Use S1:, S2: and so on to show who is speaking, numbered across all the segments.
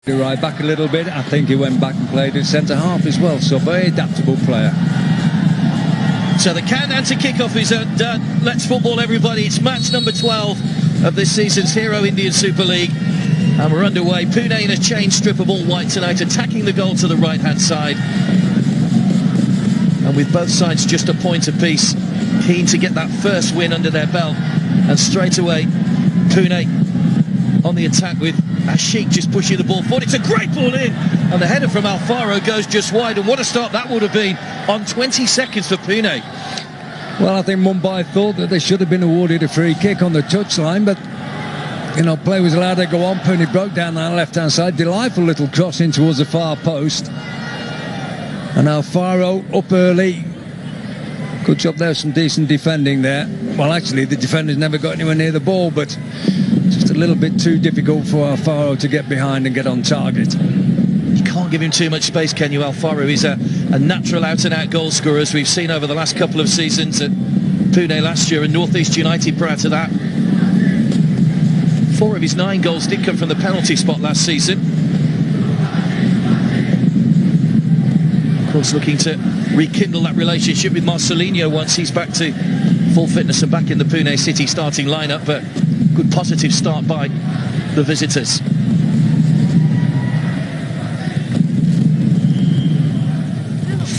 S1: Right back a little bit. I think he went back and played at centre half as well, so very adaptable player.
S2: So the countdown to kick-off is done. Let's football, everybody. It's match number 12 of this season's Hero Indian Super League, and we're underway. Pune in a chain strip of all white tonight, attacking the goal to the right-hand side, and with both sides just a point apiece, keen to get that first win under their belt. And straight away, Pune on the attack with Ashik just pushing the ball forward. It's a great ball in, and the header from Alfaro goes just wide, and what a start that would have been on 20 seconds for Pune.
S1: Well, I think Mumbai thought that they should have been awarded a free kick on the touchline, but play was allowed to go on. Pune broke down that left-hand side. Delightful little cross in towards the far post, and Alfaro up early. Good job there, some decent defending there. Well, actually, the defenders never got anywhere near the ball, but just a little bit too difficult for Alfaro to get behind and get on target.
S2: You can't give him too much space, can you? Alfaro is a natural out-and-out goal scorer, as we've seen over the last couple of seasons at Pune last year and North East United prior to that. 4 of his 9 goals did come from the penalty spot last season. Of course, looking to rekindle that relationship with Marcelinho once he's back to full fitness and back in the Pune City starting lineup, but good positive start by the visitors.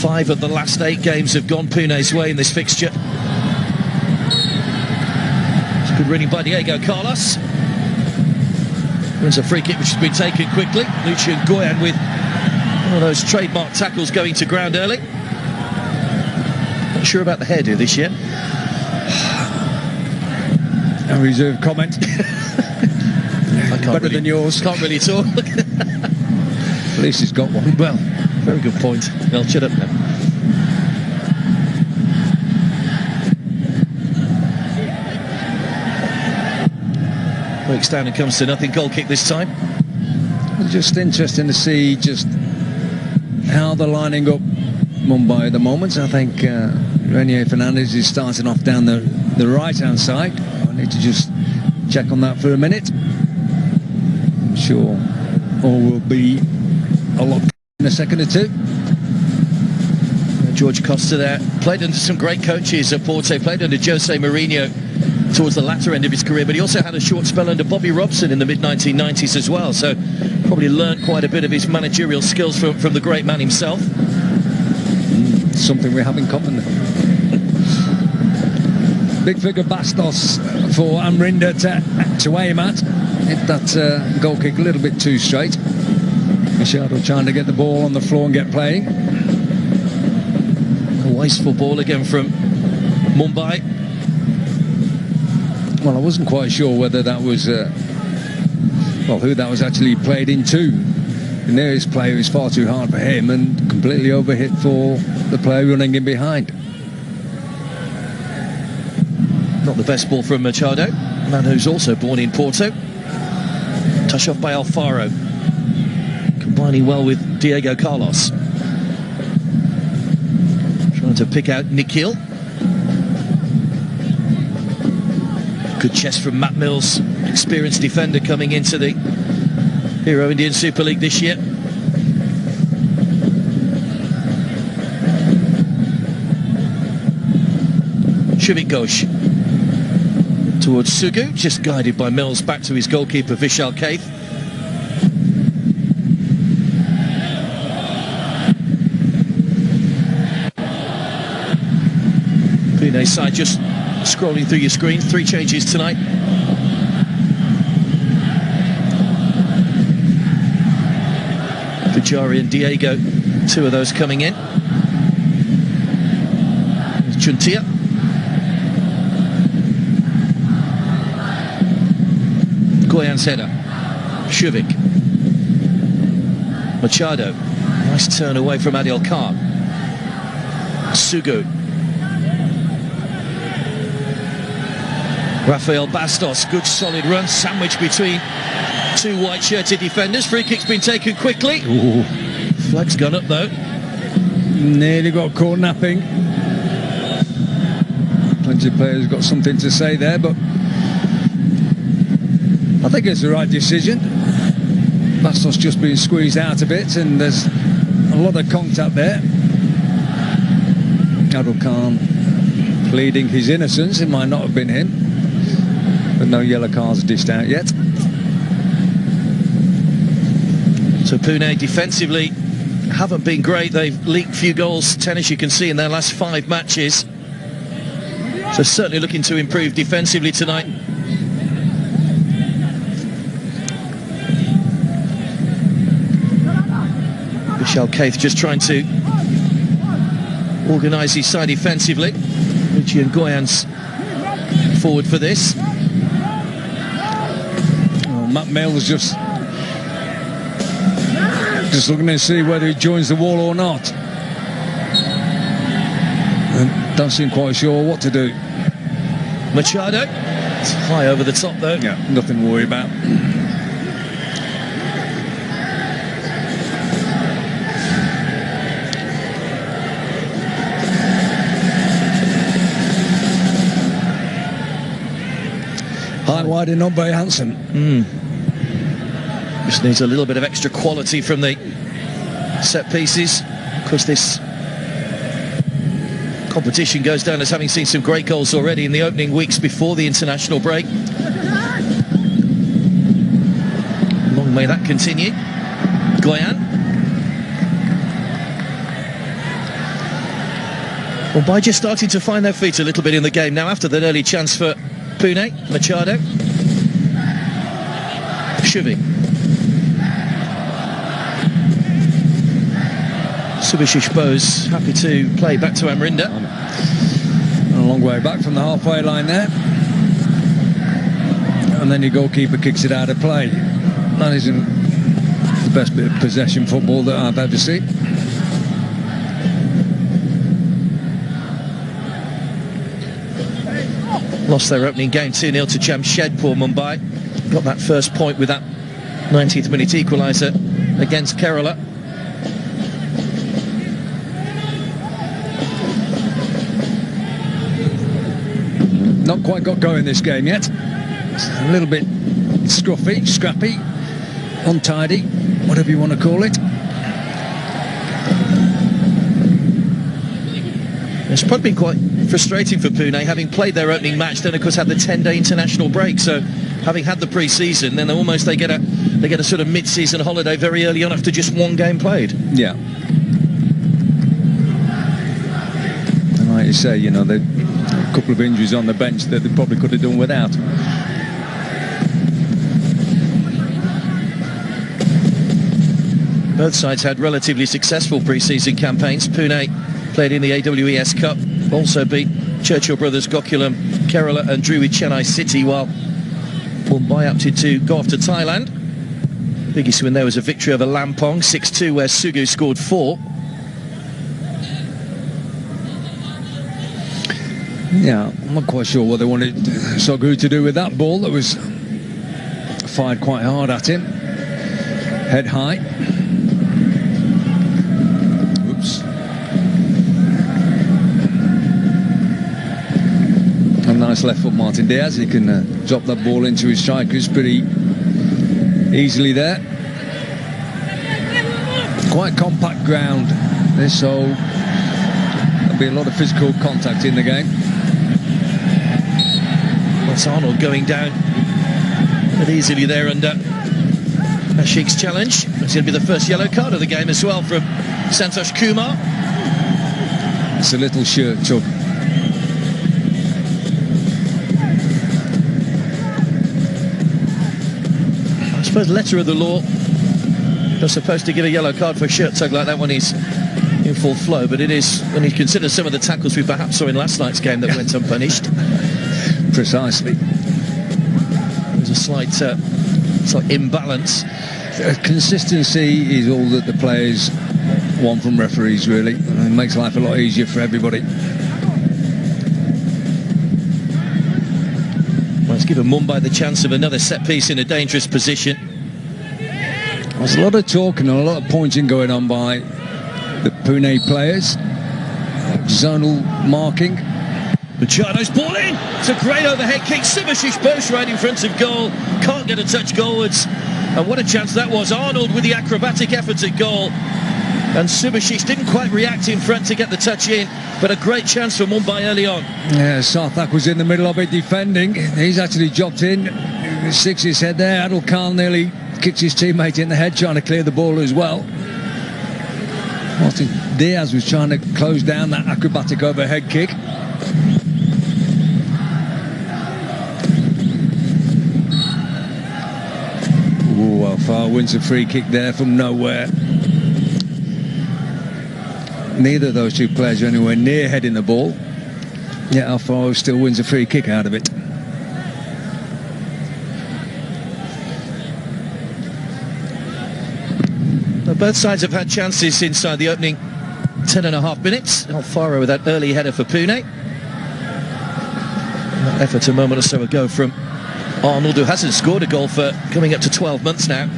S2: Five of the last 8 games have gone Pune's way in this fixture. It's good running by Diego Carlos. There's a free kick which has been taken quickly. Lucian Goyan with one of those trademark tackles going to ground early. Not sure about the hairdo this year.
S1: A reserved comment. Better than yours.
S2: Can't really talk.
S1: At least he's got one.
S2: Well, very good point. Well, shut up now. Breaks down and comes to nothing. Goal kick this time.
S1: It's just interesting to see just how they're lining up Mumbai at the moment. I think Renier Fernandez is starting off down the right-hand side. I need to just check on that for a minute. I'm sure all will be a lot in a second or two.
S2: George Costa there played under some great coaches at Porto, played under Jose Mourinho towards the latter end of his career, but he also had a short spell under Bobby Robson in the mid-1990s as well, so probably learnt quite a bit of his managerial skills from the great man himself.
S1: Something we have in common. Big figure Bastos for Amrinder to aim at. Hit that goal kick a little bit too straight. Machado trying to get the ball on the floor and get playing.
S2: A wasteful ball again from Mumbai.
S1: Well, I wasn't quite sure whether that was who that was actually played into. The nearest player is far too hard for him and completely overhit for the player running in behind.
S2: Not the best ball from Machado, a man who's also born in Porto. Touch off by Alfaro, combining well with Diego Carlos. Trying to pick out Nikhil. Good chest from Matt Mills, experienced defender coming into the Hero Indian Super League this year. Shuvik Ghosh towards Sugu, just guided by Mills back to his goalkeeper Vishal Kaith. Pune side just scrolling through your screen. 3 changes tonight. Vijari and Diego, 2 of those coming in. Chuntia. Goyan's header. Shuvik. Machado. Nice turn away from Adil Khan. Sugu. Rafael Bastos, good solid run, sandwiched between 2 white-shirted defenders. Free kick's been taken quickly.
S1: Ooh.
S2: Flag's gone up though.
S1: Nearly got caught napping. Plenty of players got something to say there, but I think it's the right decision. Bastos just being squeezed out a bit, and there's a lot of contact there. Adil Khan pleading his innocence. It might not have been him, but no yellow cards dished out yet.
S2: So Pune defensively haven't been great. They've leaked few goals, 10 as you can see, in their last 5 matches. So certainly looking to improve defensively tonight. Vishal Kaith just trying to organise his side defensively. Richie and Goyan's forward for this.
S1: Oh, Matt Mills just looking to see whether he joins the wall or not. And don't seem quite sure what to do.
S2: Machado, it's high over the top though.
S1: Yeah, nothing to worry about. High, wide and not very handsome.
S2: Just needs a little bit of extra quality from the set pieces, because this competition goes down as having seen some great goals already in the opening weeks before the international break. Long may that continue. Goyan. Mumbai just starting to find their feet a little bit in the game now after that early chance for Pune. Machado. Shuvi. Subhashish Bose happy to play back to Amrinder.
S1: A long way back from the halfway line there. And then your goalkeeper kicks it out of play. That isn't the best bit of possession football that I've ever seen.
S2: Lost their opening game 2-0 to Jamshedpur, Mumbai. Got that first point with that 19th minute equaliser against Kerala.
S1: Not quite got going this game yet. It's a little bit scruffy, scrappy, untidy, whatever you want to call it.
S2: It's probably been quite frustrating for Pune, having played their opening match, then of course had the 10-day international break. So having had the pre-season, then they get a sort of mid-season holiday very early on after just one game played.
S1: Yeah. And like you say, you know, a couple of injuries on the bench that they probably could have done without.
S2: Both sides had relatively successful pre-season campaigns. Pune played in the AWES Cup, also beat Churchill Brothers, Gokulam, Kerala and drew with Chennai City, while Mumbai opted to go off to Thailand. Biggest win there was a victory over Lampong, 6-2, where Sugu scored 4.
S1: Yeah, I'm not quite sure what they wanted Sugu to do with that ball that was fired quite hard at him. Head high. Oops. A nice left foot Martin Diaz. He can drop that ball into his strikers pretty easily there. Quite compact ground this, so there'll be a lot of physical contact in the game.
S2: That's Arnold going down but easily there under Ashik's challenge. It's going to be the first yellow card of the game as well from Santosh Kumar.
S1: It's a little shirt tug.
S2: I suppose letter of the law, you're supposed to give a yellow card for a shirt tug like that when he's in full flow, but it is when you consider some of the tackles we perhaps saw in last night's game that went unpunished.
S1: Precisely.
S2: There's a slight imbalance.
S1: Consistency is all that the players want from referees, really. It makes life a lot easier for everybody.
S2: Well, it's given Mumbai the chance of another set piece in a dangerous position.
S1: There's a lot of talk and a lot of pointing going on by the Pune players. Zonal marking.
S2: Machado's ball in. It's a great overhead kick. Subhashish Bose right in front of goal. Can't get a touch goalwards. And what a chance that was. Arnold with the acrobatic efforts at goal. And Subasic didn't quite react in front to get the touch in, but a great chance for Mumbai early on.
S1: Yeah, Sarthak was in the middle of it defending. He's actually dropped in, sticks his head there. Adil Khan nearly kicks his teammate in the head trying to clear the ball as well. Martin Diaz was trying to close down that acrobatic overhead kick. Ooh, Alfaro wins a free kick there from nowhere. Neither of those two players are anywhere near heading the ball. Yet Alfaro still wins a free kick out of it.
S2: Both sides have had chances inside the opening 10.5 minutes. Alfaro with that early header for Pune. That effort a moment or so ago from Arnold, who hasn't scored a goal for coming up to 12 months now.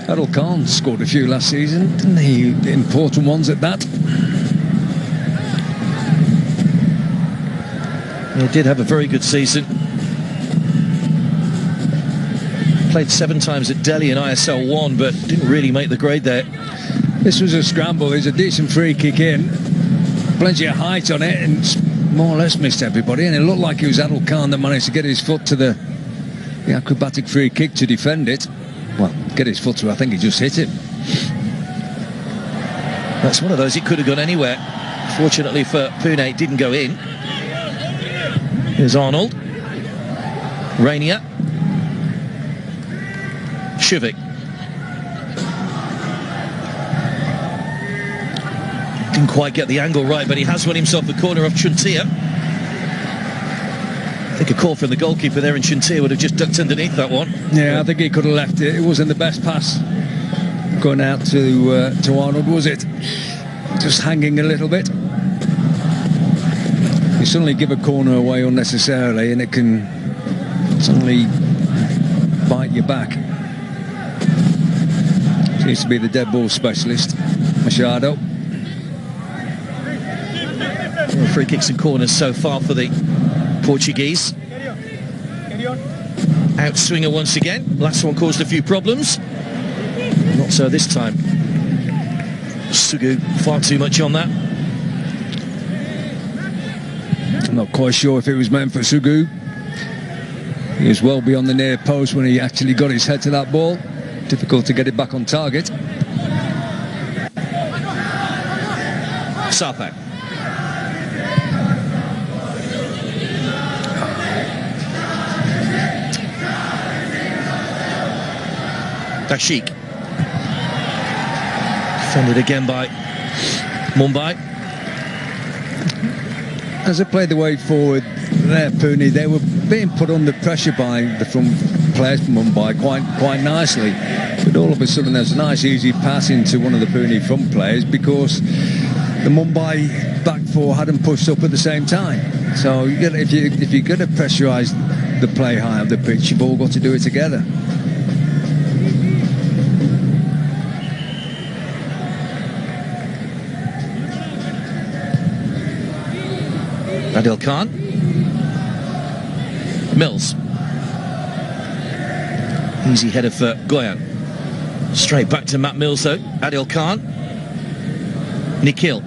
S1: Adil Khan scored a few last season, didn't he? Important ones at that.
S2: He did have a very good season. Played 7 times at Delhi in ISL 1, but didn't really make the grade there.
S1: This was a scramble. There's a decent free kick in. Plenty of height on it, and more or less missed everybody. And it looked like it was Adil Khan that managed to get his foot to the acrobatic free kick to defend it. Well, get his foot to, I think he just hit it.
S2: That's one of those, it could have gone anywhere. Fortunately for Pune, it didn't go in. Here's Arnold. Rainier. Shuvik. Didn't quite get the angle right, but he has won himself a corner off Chuntia. I think a call from the goalkeeper there, and Chuntia would have just ducked underneath that one.
S1: Yeah, I think he could have left it. It wasn't the best pass going out to Arnold, was it? Just hanging a little bit. You suddenly give a corner away unnecessarily, and it can suddenly bite you back. Seems to be the dead ball specialist, Machado.
S2: Free kicks and corners so far for the Portuguese. Outswinger once again. Last one caused a few problems. Not so this time. Sugu far too much on that.
S1: I'm not quite sure if it was meant for Sugu. He was well beyond the near post when he actually got his head to that ball. Difficult to get it back on target.
S2: Sarthak. Dashik. Defended again by Mumbai.
S1: As they played the way forward there, Pune, they were being put under pressure by the front players from Mumbai quite nicely. But all of a sudden there's a nice easy pass into one of the Pune front players because the Mumbai back four hadn't pushed up at the same time. So if you're going to pressurise the play high up the pitch, you've all got to do it together.
S2: Adil Khan. Mills. Easy header for Goyan. Straight back to Matt Mills though. Adil Khan. Nikhil.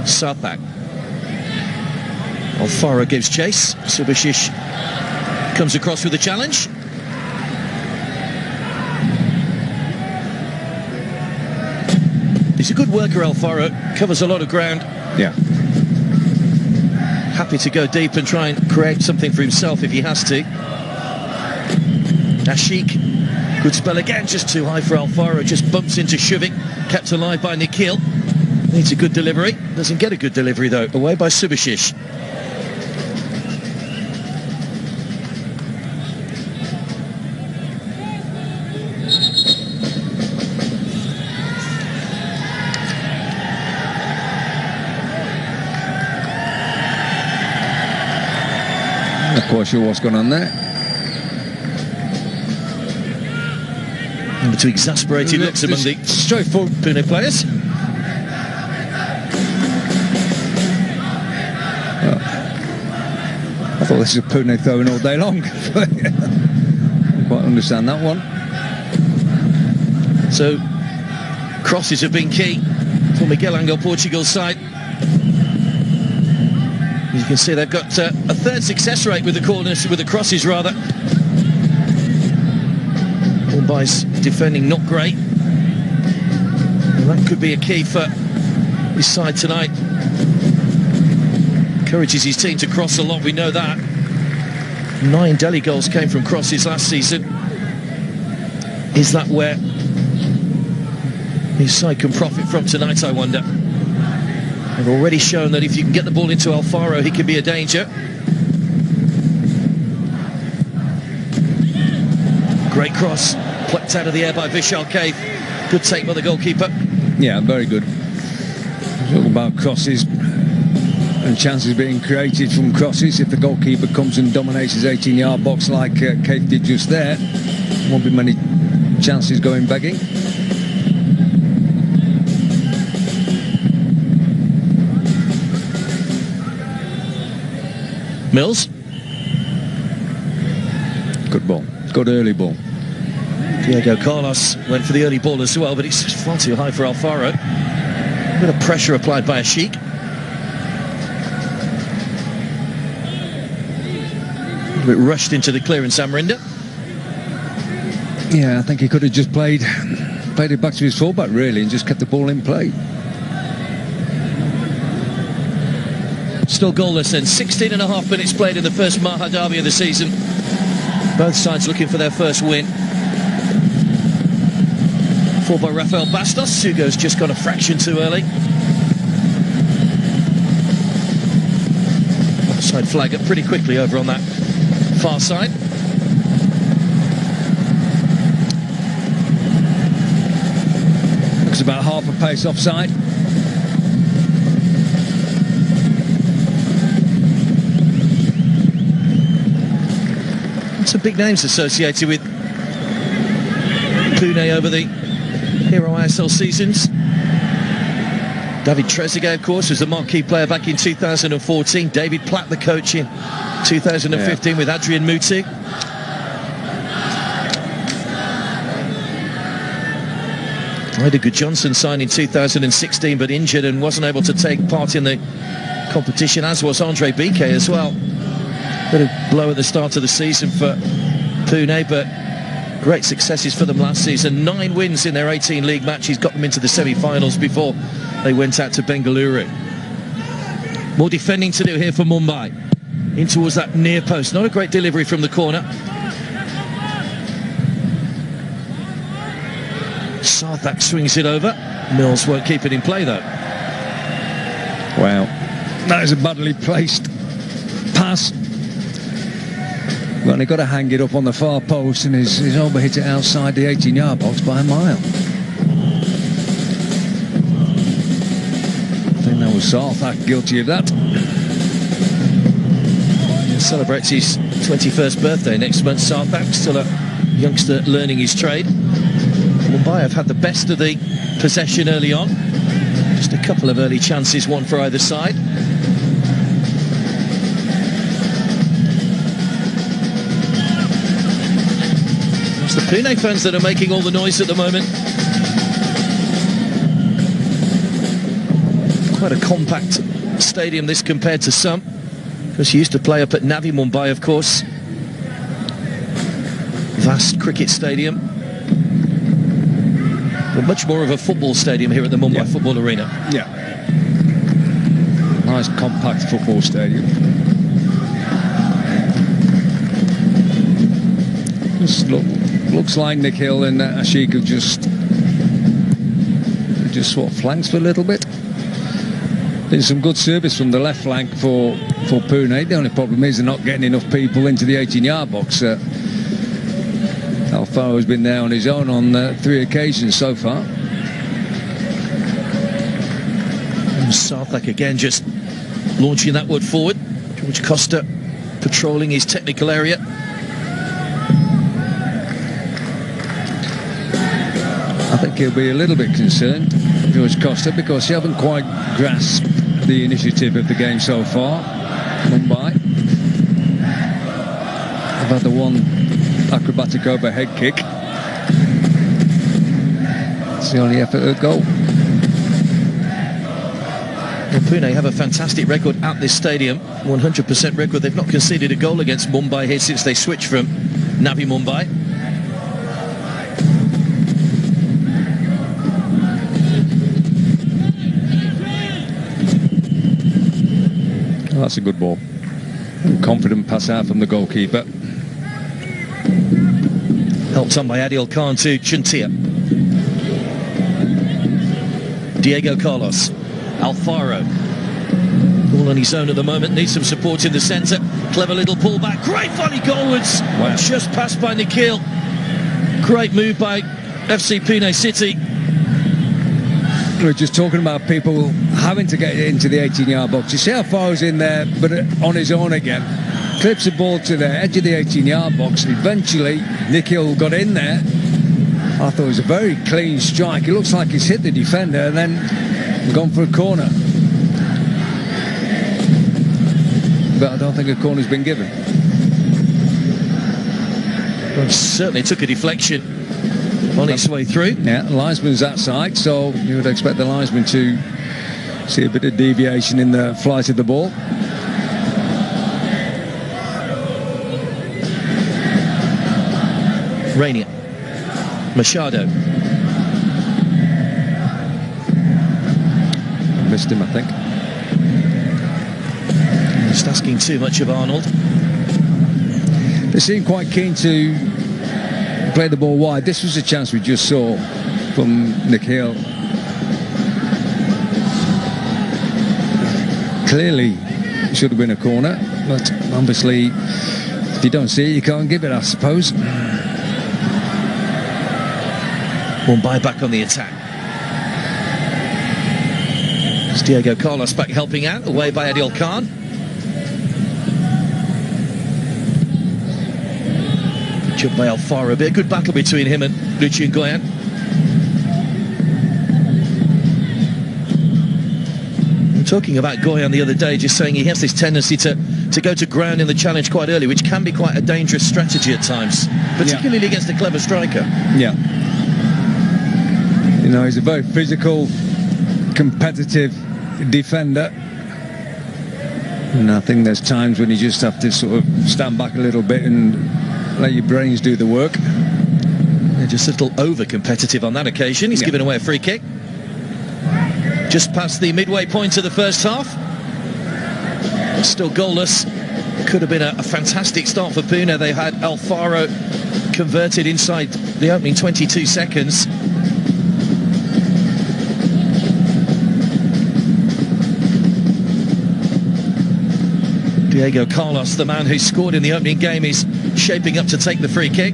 S2: Sarthak. Alfaro gives chase. Subasic comes across with a challenge. He's a good worker, Alfaro. Covers a lot of ground.
S1: Yeah.
S2: Happy to go deep and try and create something for himself if he has to. Ashik. Good spell again, just too high for Alfaro. Just bumps into Shuvik. Kept alive by Nikhil. Needs a good delivery. Doesn't get a good delivery though. Away by Subasic.
S1: Not quite sure what's going on there.
S2: Number two exasperated looks among the straightforward Pune players.
S1: thought this is a Pune throwing all day long. Don't quite understand that one.
S2: So crosses have been key for Miguel Angel Portugal's side. You can see they've got a third success rate with the corners, with the crosses rather. Mumbai's defending not great. And that could be a key for his side tonight. Encourages his team to cross a lot, we know that. 9 Delhi goals came from crosses last season. Is that where his side can profit from tonight, I wonder? They've already shown that if you can get the ball into Alfaro, he can be a danger. Great cross, plucked out of the air by Vishal Cave. Good take by the goalkeeper.
S1: Yeah, very good. Talking about crosses and chances being created from crosses. If the goalkeeper comes and dominates his 18-yard box like Cave did just there, won't be many chances going begging.
S2: Mills.
S1: Good ball. Good early ball.
S2: Diego Carlos went for the early ball as well, but it's far too high for Alfaro. A bit of pressure applied by Ashik. A bit rushed into the clearance, Amrinder.
S1: Yeah, I think he could have just played it back to his fullback really and just kept the ball in play.
S2: Still goalless then. 16 and a half minutes played in the first Maha derby of the season. Both sides looking for their first win. Fought by Rafael Bastos. Hugo's just got a fraction too early. Offside flag up pretty quickly over on that far side.
S1: Looks about half a pace offside.
S2: Some big names associated with Pune over the Hero ISL seasons. David Trezeguet, of course, was the marquee player back in 2014. David Platt, the coach, in 2015 with Adrian Muti. Heidegger Johnson signed in 2016 but injured and wasn't able to take part in the competition, as was Andre Biquet as well. Bit of blow at the start of the season for Pune, but great successes for them last season. 9 wins in their 18 league matches, got them into the semi-finals before they went out to Bengaluru. More defending to do here for Mumbai. In towards that near post. Not a great delivery from the corner. Sarthak swings it over. Mills won't keep it in play though.
S1: Wow. That is a badly placed pass. Well, he got to hang it up on the far post and he's overhit it outside the 18-yard box by a mile. I think that was Sarthak guilty of that.
S2: He celebrates his 21st birthday next month. Sarthak, still a youngster learning his trade. Mumbai have had the best of the possession early on. Just a couple of early chances, one for either side. It's the Pune fans that are making all the noise at the moment. Quite a compact stadium this compared to some, because he used to play up at Navi Mumbai, of course. Vast cricket stadium, but much more of a football stadium here at the Mumbai Football Arena.
S1: Yeah. Nice compact football stadium. Just looks like Nikhil and Ashik have just swapped flanks for a little bit. Been some good service from the left flank for Pune. The only problem is they're not getting enough people into the 18-yard box. Alfaro has been there on his own on 3 occasions so far.
S2: And Sarthak again just launching that one forward. George Costa patrolling his technical area.
S1: I think he'll be a little bit concerned, George Costa, because he haven't quite grasped the initiative of the game so far, Mumbai. had the one acrobatic overhead kick. It's the only effort at goal.
S2: Well, Pune have a fantastic record at this stadium, 100% record. They've not conceded a goal against Mumbai here since they switched from Navi Mumbai.
S1: Oh, that's a good ball. Confident pass out from the goalkeeper.
S2: Helped on by Adil Khan to Chuntia. Diego Carlos. Alfaro. All on his own at the moment. Needs some support in the centre. Clever little pullback. Great volley goalwards.
S1: Wow.
S2: Just passed by Nikhil. Great move by FC Pune City.
S1: We were just talking about people having to get into the 18-yard box. You see how far he's in there, but on his own again. Clips the ball to the edge of the 18-yard box. And eventually, Nikhil got in there. I thought it was a very clean strike. It looks like he's hit the defender and then gone for a corner. But I don't think a corner's been given.
S2: Well, certainly took a deflection on its way through.
S1: Yeah, the linesman's that side, so you would expect the linesman to see a bit of deviation in the flight of the ball.
S2: Rainier. Machado.
S1: Missed him, I think.
S2: Just asking too much of Arnold.
S1: They seem quite keen to play the ball wide. This was a chance we just saw from Nikhil. Clearly it should have been a corner, but obviously if you don't see it, you can't give it, I suppose.
S2: Mumbai back on the attack. It's Diego Carlos back helping out, away by Adil Khan. Job by Alfaro, a good battle between him and Lucian Goyan. Talking about Goyan the other day, just saying he has this tendency to go to ground in the challenge quite early, which can be quite a dangerous strategy at times, particularly against a clever striker.
S1: Yeah. You know, he's a very physical, competitive defender. And I think there's times when you just have to sort of stand back a little bit and let your brains do the work.
S2: They're just a little over-competitive on that occasion. He's given away a free kick. Just past the midway point of the first half. Still goalless. Could have been a fantastic start for Pune. They had Alfaro converted inside the opening 22 seconds. Diego Carlos, the man who scored in the opening game, is shaping up to take the free kick.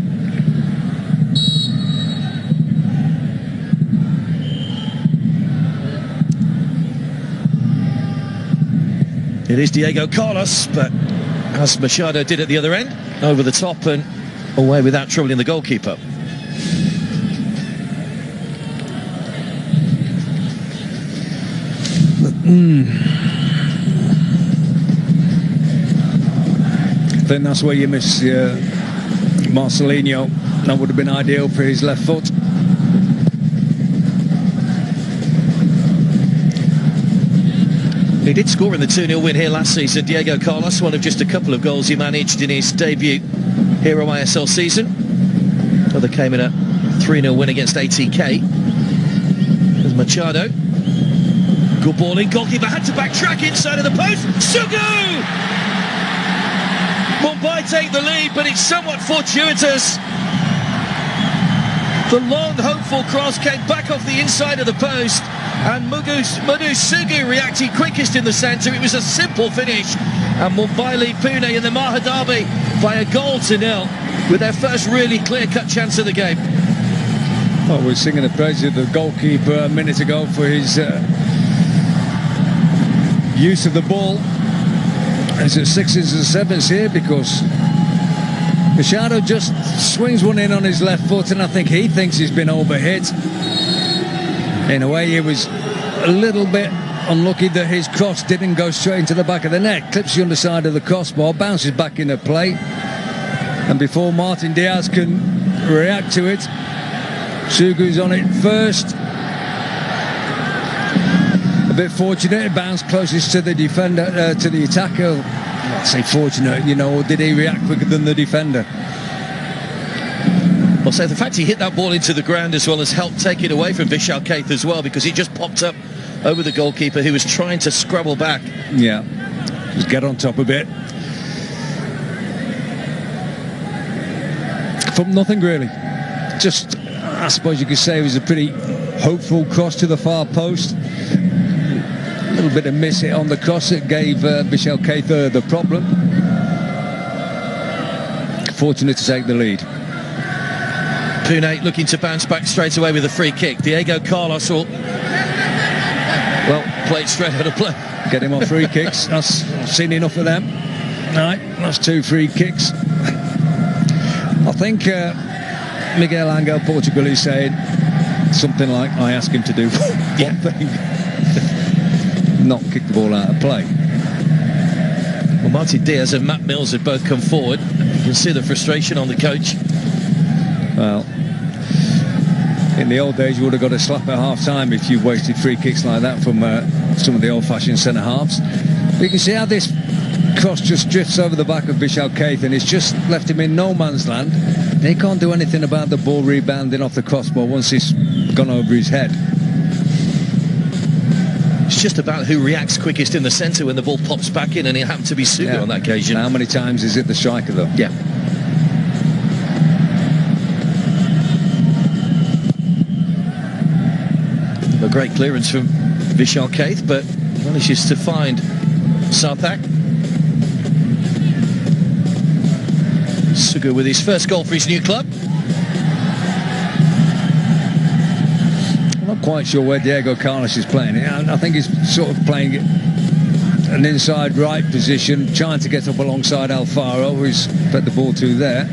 S2: It is Diego Carlos, but as Machado did at the other end, over the top and away without troubling the goalkeeper.
S1: I think that's where you miss Marcelinho. That would have been ideal for his left foot.
S2: He did score in the 2-0 win here last season, Diego Carlos, one of just a couple of goals he managed in his debut Hero ISL season. Other came in a 3-0 win against ATK. There's Machado. Good ball in, goalkeeper had to backtrack inside of the post. Sugu! Mumbai take the lead, but it's somewhat fortuitous. The long, hopeful cross came back off the inside of the post, and Mudu Sugu reacted quickest in the centre. It was a simple finish, and Mumbai lead Pune in the Maha Derby by a goal to nil, with their first really clear-cut chance of the game.
S1: Well, we're singing the praise of the goalkeeper a minute ago for his use of the ball. It's at 6s and 7s here because Machado just swings one in on his left foot, and I think he thinks he's been overhit. In a way, he was a little bit unlucky that his cross didn't go straight into the back of the net. Clips the underside of the crossbar, bounces back into play. And before Martin Diaz can react to it, Sugu's on it first. A bit fortunate, it bounced closest to the defender, to the attacker. I'd say fortunate, you know, or did he react quicker than the defender?
S2: Well, so the fact he hit that ball into the ground as well as helped take it away from Vishal Kaith as well, because it just popped up over the goalkeeper who was trying to scrabble back.
S1: Yeah, just get on top a bit. From nothing really. Just, I suppose you could say it was a pretty hopeful cross to the far post. A little bit of miss hit on the cross that gave Vishal Kaith the problem. Fortunate to take the lead.
S2: Pune looking to bounce back straight away with a free kick. Diego Carlos will, well, played straight out of play.
S1: Get him on free kicks. I've seen enough of them. Right, that's 2 free kicks. I think Miguel Angel Portugal is saying something like, I asked him to do one thing. Not kick the ball out of play.
S2: Well, Martin Diaz and Matt Mills have both come forward. You can see the frustration on the coach.
S1: Well, in the old days you would have got a slap at half-time if you wasted free kicks like that from some of the old-fashioned centre-halves. But you can see how this cross just drifts over the back of Vishal Kaith, and it's just left him in no man's land. He can't do anything about the ball rebounding off the crossbar once it's gone over his head.
S2: It's just about who reacts quickest in the centre when the ball pops back in, and it happened to be Sugu on that occasion.
S1: How many times is it the striker though?
S2: Yeah. A great clearance from Vishal Kaith, but manages to find Sarthak. Sugu with his first goal for his new club.
S1: I'm not quite sure where Diego Carlos is playing it. I think he's sort of playing it an inside right position, trying to get up alongside Alfaro, who's fed the ball to there.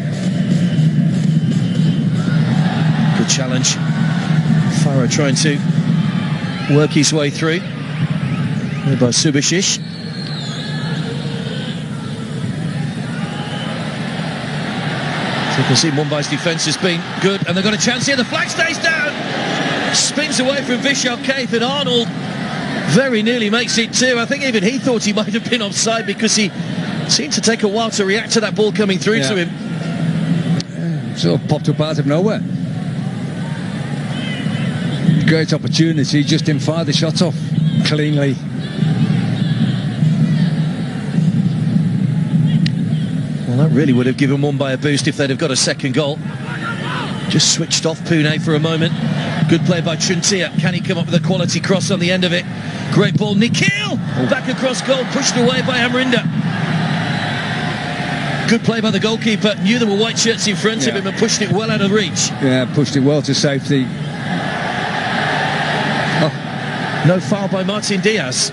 S2: Good challenge. Alfaro trying to work his way through. There by Subashish. So you can see Mumbai's defence has been good, and they've got a chance here. The flag stays down. Spins away from Vishal Kaith, and Arnold very nearly makes it 2. I think even he thought he might have been offside because he seemed to take a while to react to that ball coming through to him.
S1: Sort of popped up out of nowhere. Great opportunity, just didn't fire the shot off cleanly.
S2: Well, that really would have given Mumbai a boost if they'd have got a second goal. Just switched off Pune for a moment. Good play by Chuntia. Can he come up with a quality cross on the end of it? Great ball. Nikhil! Back across goal, pushed away by Amrinda. Good play by the goalkeeper. Knew there were white shirts in front of him and pushed it well out of reach.
S1: Yeah, pushed it well to safety.
S2: No foul by Martin Diaz.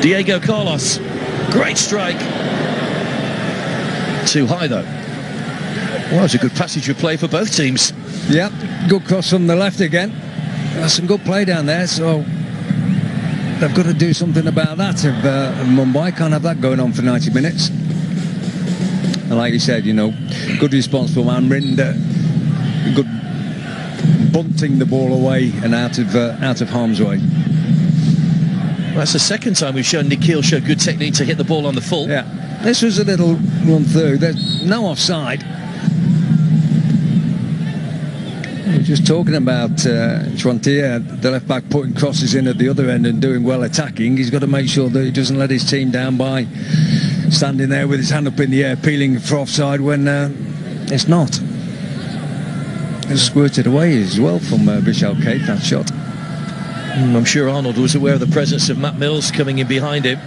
S2: Diego Carlos. Great strike. Too high though. Well, it's a good passage of play for both teams.
S1: Yep, good cross from the left again. That's some good play down there, so they've got to do something about that. If Mumbai can't have that going on for 90 minutes. And like you said, you know, good response from Amrinda. Good bunting the ball away and out of harm's way.
S2: Well, that's the second time we've shown Nikhil show good technique to hit the ball on the full.
S1: Yeah, this was a little run through. There's no offside. We're just talking about Chwantia, the left back, putting crosses in at the other end and doing well attacking. He's got to make sure that he doesn't let his team down by standing there with his hand up in the air peeling for offside when it's not. It's squirted away as well from Vishal Kaith, that shot.
S2: I'm sure Arnold was aware of the presence of Matt Mills coming in behind him.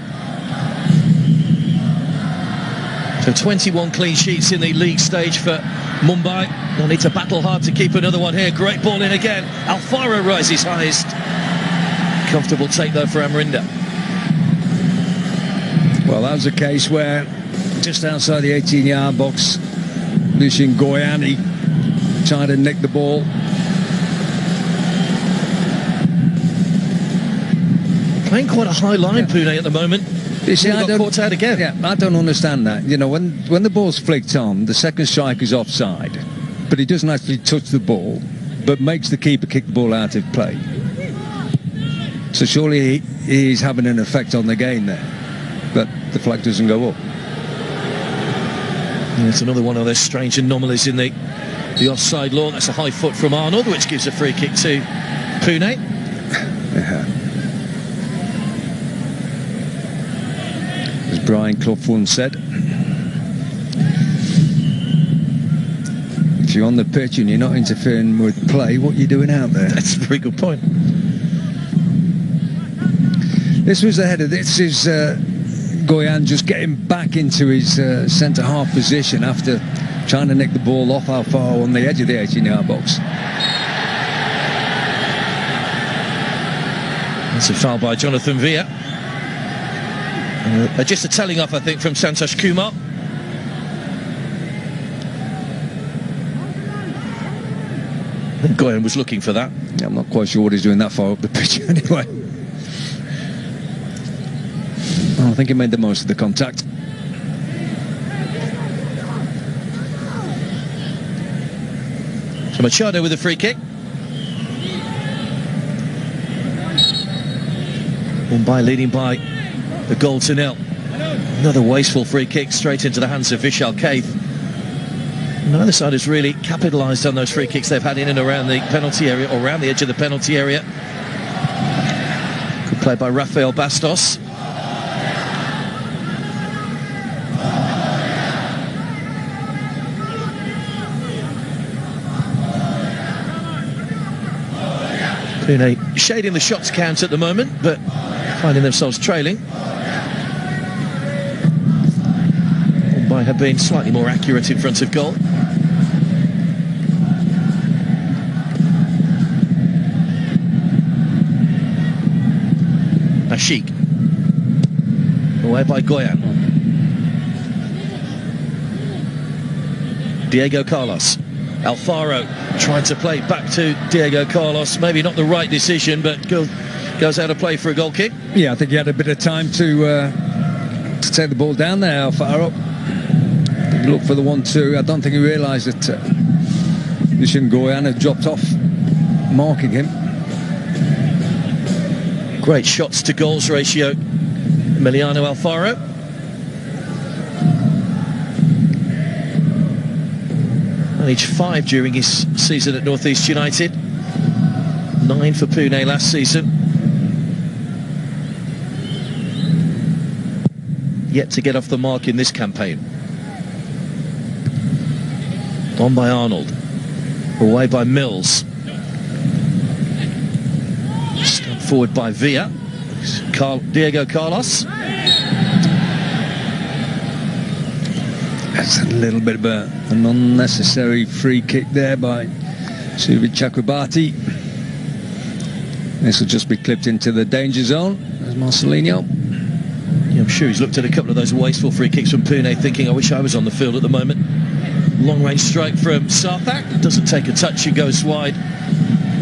S2: So 21 clean sheets in the league stage for Mumbai. They'll need to battle hard to keep another one here. Great ball in again. Alfaro rises highest. Comfortable take though for Amrinda.
S1: Well, that was a case where just outside the 18-yard box, Lucien Goyani tried to nick the ball.
S2: Playing quite a high line, Pune, at the moment.
S1: You see,
S2: got caught out again.
S1: Yeah, I don't understand that. You know, when the ball's flicked on, the second striker's offside, but he doesn't actually touch the ball, but makes the keeper kick the ball out of play. So surely he's having an effect on the game there, but the flag doesn't go up.
S2: Yeah, it's another one of those strange anomalies in the offside law. That's a high foot from Arnold, which gives a free kick to Pune.
S1: Yeah. As Brian Clough once said, if you're on the pitch and you're not interfering with play, what are you doing out there?
S2: That's a very good point.
S1: This was the header. This is Goyan just getting back into his centre-half position after trying to nick the ball off how far on the edge of the 18-yard box.
S2: That's a foul by Jonathan Villa. Just a telling off, I think, from Santosh Kumar. I think Goyan was looking for that.
S1: Yeah, I'm not quite sure what he's doing that far up the pitch anyway. I think he made the most of the contact.
S2: So Machado with a free kick. Mumbai leading by a goal to nil. Another wasteful free kick straight into the hands of Vishal Kaith. Neither side has really capitalised on those free kicks they've had in and around the penalty area, or around the edge of the penalty area. Good play by Rafael Bastos. Pune shading the shots count at the moment, but finding themselves trailing. Mumbai have been slightly more accurate in front of goal. Ashik. Away by Goyan. Diego Carlos. Alfaro trying to play back to Diego Carlos. Maybe not the right decision, but goes out of play for a goal kick.
S1: Yeah, I think he had a bit of time to take the ball down there, Alfaro. He looked for the 1-2. I don't think he realised that Nishan Goyan had dropped off, marking him.
S2: Great shots to goals ratio, Emiliano Alfaro. Managed 5 during his season at North East United. 9 for Pune last season. Yet to get off the mark in this campaign. On by Arnold. Away by Mills. Step forward by Villa. Diego Carlos.
S1: That's a little bit of an unnecessary free kick there by Suvi Chakrabarti. This will just be clipped into the danger zone as Marcelinho.
S2: Yeah, I'm sure he's looked at a couple of those wasteful free kicks from Pune thinking, I wish I was on the field at the moment. Long range strike from Sarthak. Doesn't take a touch and goes wide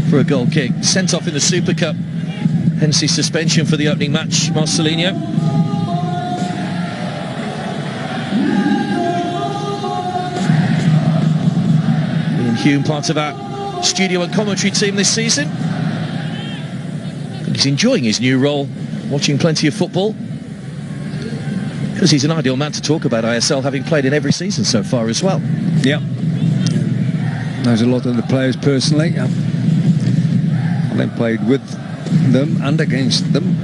S2: for a goal kick. Sent off in the Super Cup. Hence his suspension for the opening match, Marcelinho. Hume, part of our studio and commentary team this season. He's enjoying his new role, watching plenty of football, because he's an ideal man to talk about ISL, having played in every season so far as well.
S1: Yeah, knows a lot of the players personally. I've then played with them and against them.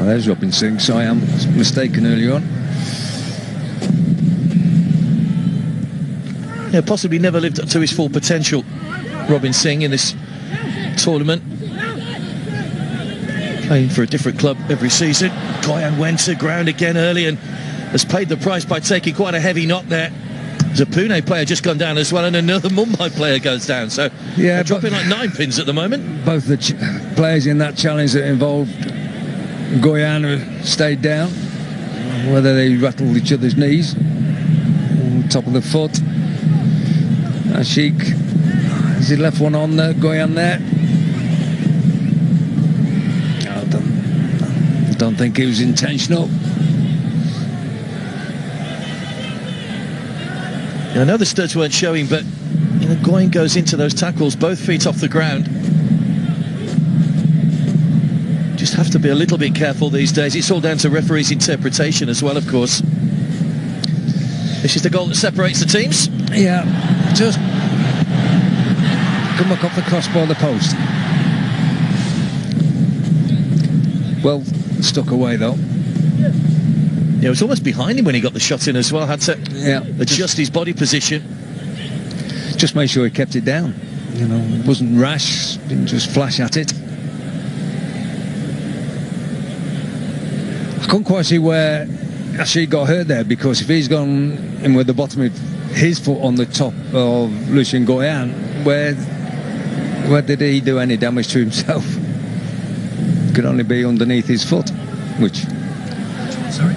S1: There's Robin Singh, so I am mistaken earlier on.
S2: Yeah, possibly never lived up to his full potential, Robin Singh, in this tournament. Playing for a different club every season. Goyan went to ground again early and has paid the price by taking quite a heavy knock there. There's a Pune player just gone down as well, and another Mumbai player goes down. So yeah, they're dropping like 9 pins at the moment.
S1: Both the players in that challenge that involved Goyan stayed down, whether they rattled each other's knees on top of the foot. Ashik, has he left one on there, Goyan there? don't think it was intentional.
S2: I know the studs weren't showing, but Goyne goes into those tackles, both feet off the ground. Just have to be a little bit careful these days. It's all down to referees' interpretation as well, of course. This is the goal that separates the teams.
S1: Yeah, just come back off the crossbar of the post. Well, stuck away though.
S2: Yeah, it was almost behind him when he got the shot in as well. Had to adjust his body position.
S1: Just make sure he kept it down. Wasn't rash, didn't just flash at it. I couldn't quite see where actually got hurt there, because if he's gone in with the bottom of his foot on the top of Lucien Goyne, where did he do any damage to himself? Could only be underneath his foot, which... Sorry.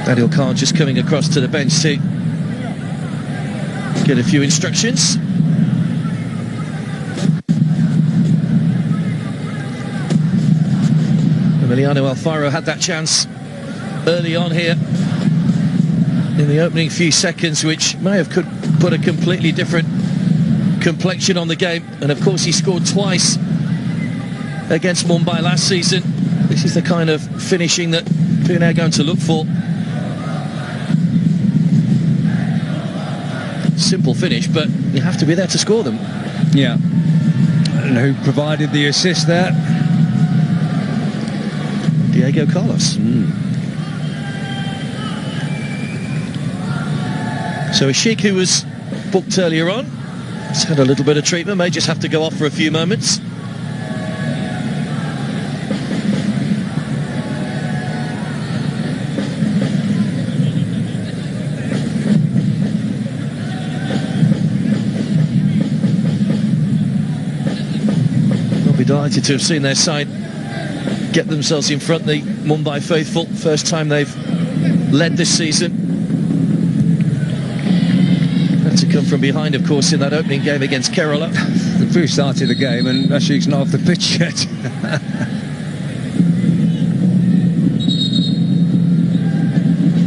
S2: Adil Khan just coming across to the bench to get a few instructions. Emiliano Alfaro had that chance early on here in the opening few seconds, which may have could put a completely different complexion on the game. And of course he scored twice against Mumbai last season. This is the kind of finishing that Pune are going to look for. Simple finish, but you have to be there to score them.
S1: Yeah. And who provided the assist there?
S2: Diego Carlos. So Ashik, who was booked earlier on, has had a little bit of treatment, may just have to go off for a few moments. They'll be delighted to have seen their side get themselves in front, the Mumbai faithful. First time they've led this season. Had to come from behind, of course, in that opening game against Kerala.
S1: The first start of the game, and Ashik's not off the pitch yet.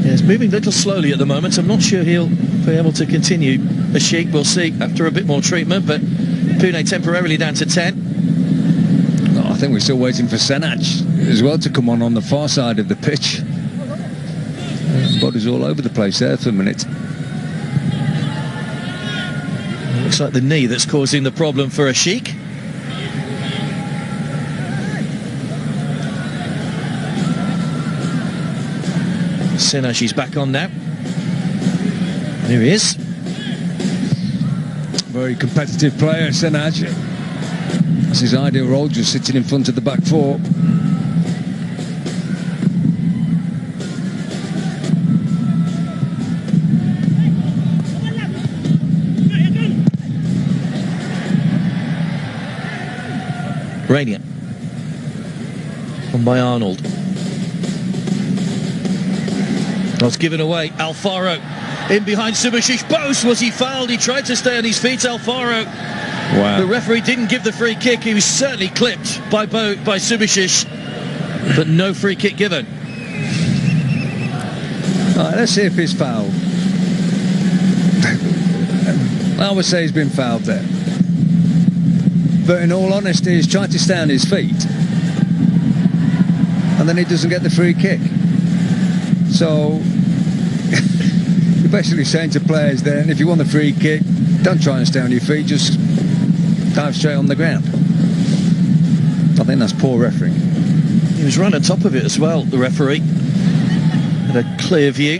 S2: Yeah, it's moving a little slowly at the moment. I'm not sure he'll be able to continue. Ashik, we'll see after a bit more treatment, but Pune temporarily down to 10.
S1: I think we're still waiting for Senach as well to come on the far side of the pitch. Body's all over the place there for a minute.
S2: Looks like the knee that's causing the problem for Ashik. Senach is back on now. There he is.
S1: Very competitive player, Senach. That's his ideal role, just sitting in front of the back four.
S2: Rainier. On by Arnold. Was given away. Alfaro in behind Subhashish Bose. Was he fouled? He tried to stay on his feet, Alfaro.
S1: Wow.
S2: The referee didn't give the free kick. He was certainly clipped by Subhashish, but no free kick given.
S1: All right, let's see if he's fouled. I would say he's been fouled there. But in all honesty, he's trying to stay on his feet, and then he doesn't get the free kick. So you're basically saying to players then, if you want the free kick, don't try and stay on your feet, just dive straight on the ground. I think that's poor refereeing.
S2: He was right on top of it as well, the referee. Had a clear view.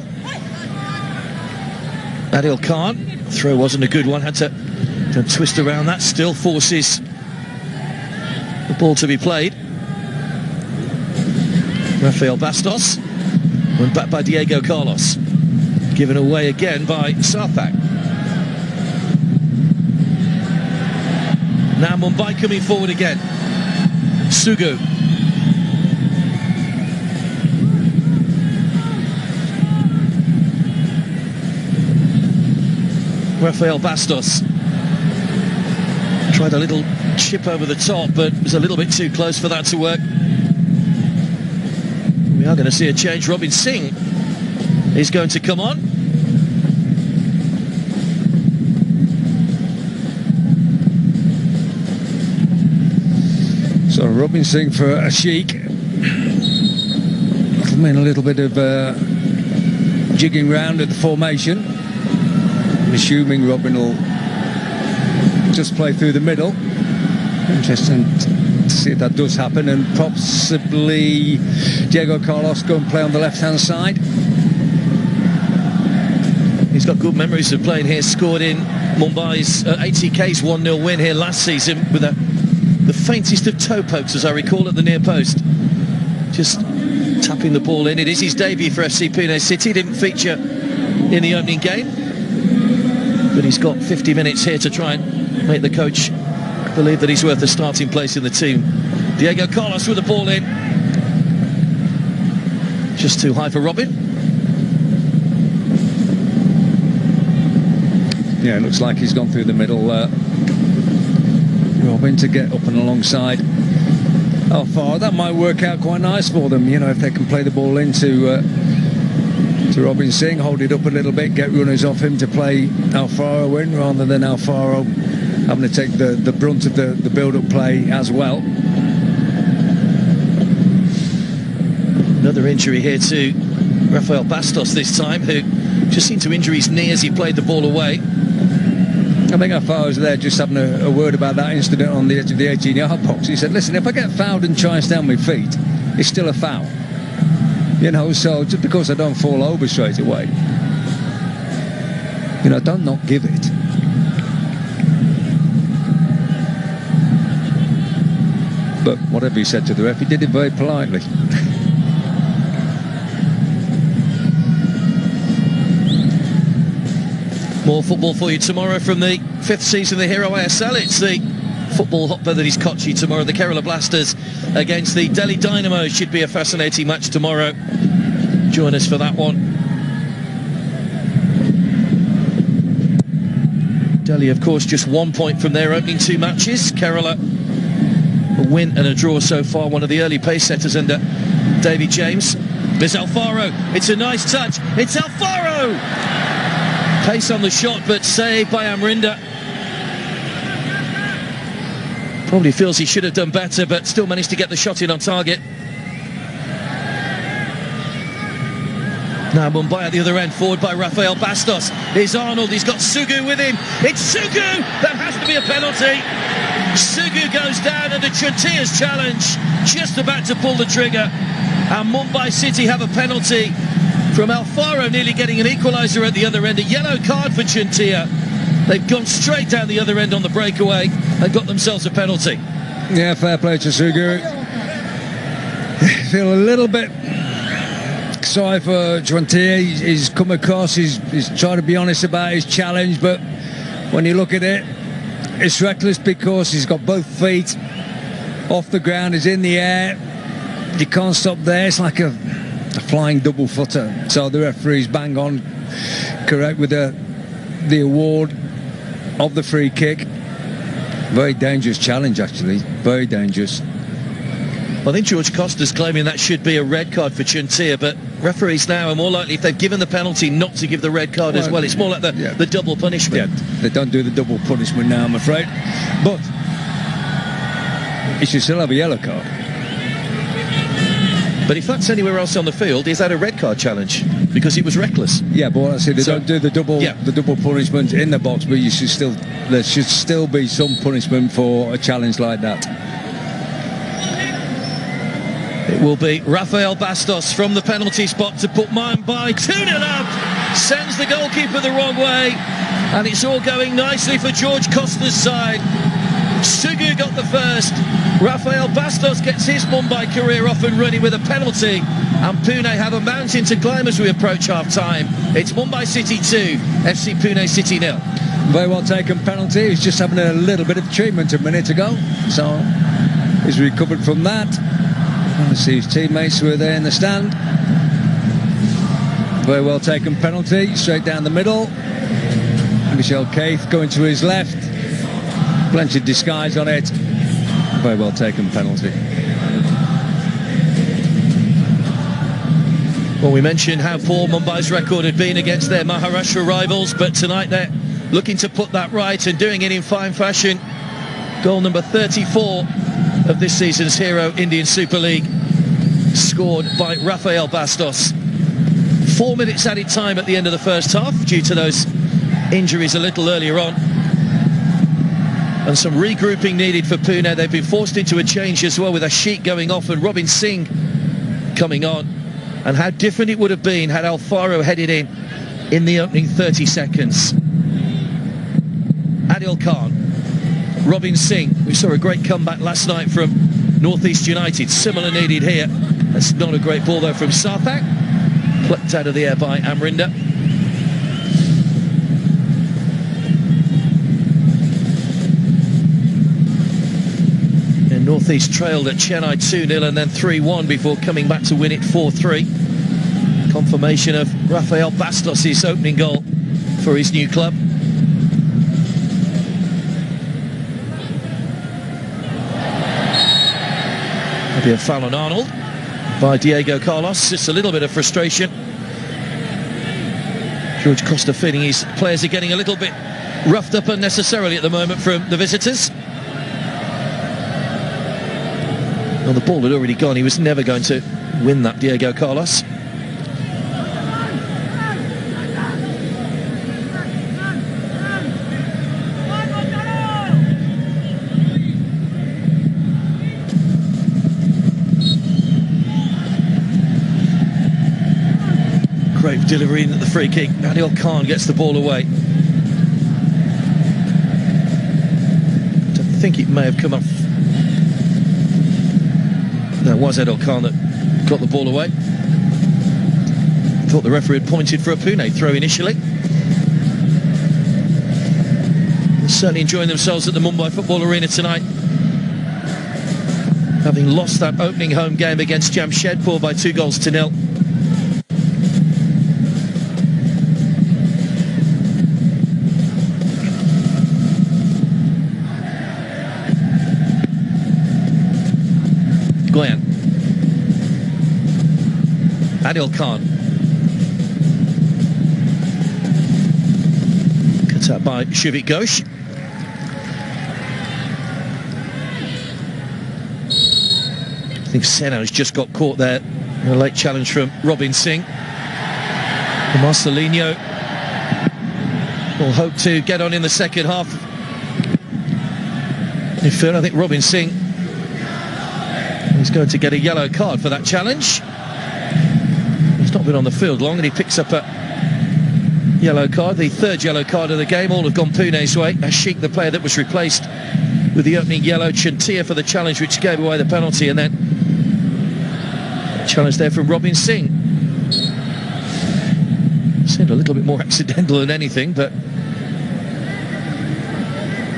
S2: Adil Khan, throw wasn't a good one, had to twist around that, still forces the ball to be played. Rafael Bastos, went back by Diego Carlos. Given away again by Sarthak. Now Mumbai coming forward again. Sugu. Rafael Bastos. Tried a little chip over the top, but it was a little bit too close for that to work. We are going to see a change. Robin Singh is going to come on.
S1: So Robin Singh for Ashik. I mean, a little bit of jigging round at the formation. I'm assuming Robin will just play through the middle. Interesting to see if that does happen, and possibly Diego Carlos go and play on the left-hand side.
S2: He's got good memories of playing here. Scored in Mumbai's ATK's 1-0 win here last season with the faintest of toe pokes, as I recall, at the near post. Just tapping the ball in. It is his debut for FC Pune City. Didn't feature in the opening game, but he's got 50 minutes here to try and make the coach believe that he's worth a starting place in the team. Diego Carlos with the ball in. Just too high for Robin.
S1: Yeah, it looks like he's gone through the middle. Robin to get up and alongside Alfaro. That might work out quite nice for them, you know, if they can play the ball into to Robin Singh, hold it up a little bit, get runners off him to play Alfaro in, rather than Alfaro having to take the brunt of the build-up play as well.
S2: Another injury here to Rafael Bastos this time, who just seemed to injure his knee as he played the ball away.
S1: I think Alfaro's there just having a word about that incident on the edge of the 18-yard box. He said, listen, if I get fouled and try and stand my feet, it's still a foul. You know, so just because I don't fall over straight away, you know, don't not give it. But whatever he said to the ref, he did it very politely.
S2: More football for you tomorrow from the 5th season of the Hero ASL. It's the football hotbed that is Kochi tomorrow. The Kerala Blasters against the Delhi Dynamo. Should be a fascinating match tomorrow. Join us for that one. Delhi, of course, just 1 point from their opening 2 matches. Kerala, a win and a draw so far. One of the early pace setters under Davy James. There's Alfaro. It's a nice touch. It's Alfaro! Pace on the shot, but saved by Amrinda. Probably feels he should have done better, but still managed to get the shot in on target. Now Mumbai at the other end, forward by Rafael Bastos. Here's Arnold, he's got Sugu with him. It's Sugu! That has to be a penalty. Sugu goes down under Chantia's challenge, just about to pull the trigger. And Mumbai City have a penalty from Alfaro, nearly getting an equaliser at the other end. A yellow card for Chantia. They've gone straight down the other end on the breakaway and got themselves a penalty.
S1: Yeah, fair play to Sugu. Feel a little bit sorry for Chantia. He's come across, he's trying to be honest about his challenge, but when you look at it, it's reckless because he's got both feet off the ground, he's in the air. You can't stop there. It's like a flying double footer. So the referee's bang on correct with the award of the free kick. Very dangerous challenge, actually. Very dangerous.
S2: I think George Costa's claiming that should be a red card for Chantia, but referees now are more likely, if they've given the penalty, not to give the red card as well. It's more like the double punishment.
S1: Yeah, they don't do the double punishment now, I'm afraid. But he should still have a yellow card.
S2: But if that's anywhere else on the field, is that a red card challenge? Because it was reckless.
S1: Yeah, but what I say, they don't do the double punishment in the box, but there should still be some punishment for a challenge like that.
S2: It will be Rafael Bastos from the penalty spot to put Mumbai 2-0 up. Sends the goalkeeper the wrong way, and it's all going nicely for George Costa's side. Sugu got the first. Rafael Bastos gets his Mumbai career off and running with a penalty, and Pune have a mountain to climb as we approach half-time. It's Mumbai City 2, FC Pune City 0.
S1: Very well taken penalty. He's just having a little bit of treatment a minute ago, so he's recovered from that. You see his teammates who are there in the stand. Very well taken penalty, straight down the middle. Michel Keith going to his left. plenty of disguise on it. Very well taken penalty.
S2: Well, we mentioned how poor Mumbai's record had been against their Maharashtra rivals, but tonight they're looking to put that right and doing it in fine fashion. Goal number 34 of this season's Hero Indian Super League, scored by Rafael Bastos. 4 minutes added time at the end of the first half due to those injuries a little earlier on. And some regrouping needed for Pune. They've been forced into a change as well, with Ashik going off and Robin Singh coming on. And how different it would have been had Alfaro headed in the opening 30 seconds. Adil Khan, Robin Singh, we saw a great comeback last night from North East United. Similar needed here. That's not a great ball though from Sarthak. Plucked out of the air by Amrinder. And North East trailed at Chennai 2-0 and then 3-1 before coming back to win it 4-3. Confirmation of Rafael Bastos' opening goal for his new club. There'll be a foul on Arnold by Diego Carlos. Just a little bit of frustration. George Costa feeling his players are getting a little bit roughed up unnecessarily at the moment from the visitors. Well, the ball had already gone. He was never going to win that, Diego Carlos. Great delivery in at the free kick. Adil Khan gets the ball away. I think it may have come off. That was Adil Khan that got the ball away. Thought the referee had pointed for a Pune throw initially. Certainly enjoying themselves at the Mumbai Football Arena tonight, having lost that opening home game against Jamshedpur by 2-0. Goyan. Adil Khan. Cut out by Shuvik Ghosh. I think Senna's just got caught there. A late challenge from Robin Singh. Marcelinho will hope to get on in the second half. In fact, I think Robin Singh is going to get a yellow card for that challenge. He's not been on the field long and he picks up a yellow card, the third yellow card of the game. All have gone Pune's way. Ashik, the player that was replaced with the opening yellow. Chantia for the challenge which gave away the penalty, and then a challenge there from Robin Singh. Seemed a little bit more accidental than anything, but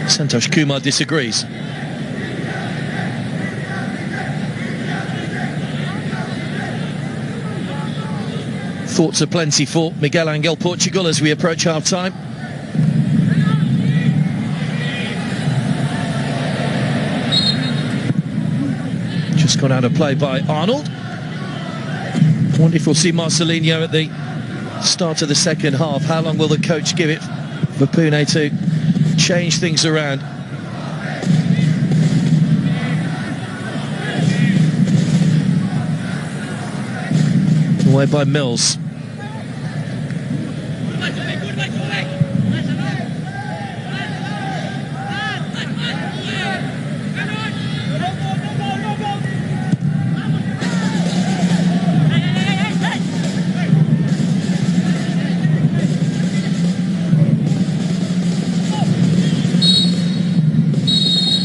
S2: Santosh Kumar disagrees. Thoughts are plenty for Miguel Angel Portugal as we approach half-time. Just gone out of play by Arnold. I wonder if we'll see Marcelinho at the start of the second half. How long will the coach give it for Pune to change things around? Away by Mills.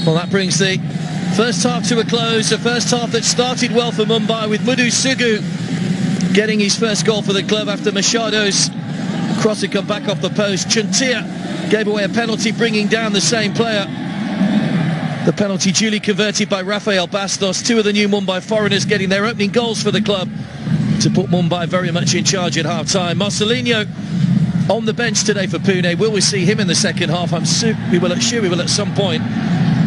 S2: Well, that brings the first half to a close. The first half that started well for Mumbai, with Mudu Sugu getting his first goal for the club after Machado's cross had come back off the post. Chantia gave away a penalty, bringing down the same player. The penalty duly converted by Rafael Bastos. Two of the new Mumbai foreigners getting their opening goals for the club to put Mumbai very much in charge at half-time. Marcelinho on the bench today for Pune. Will we see him in the second half? I'm sure we will at some point.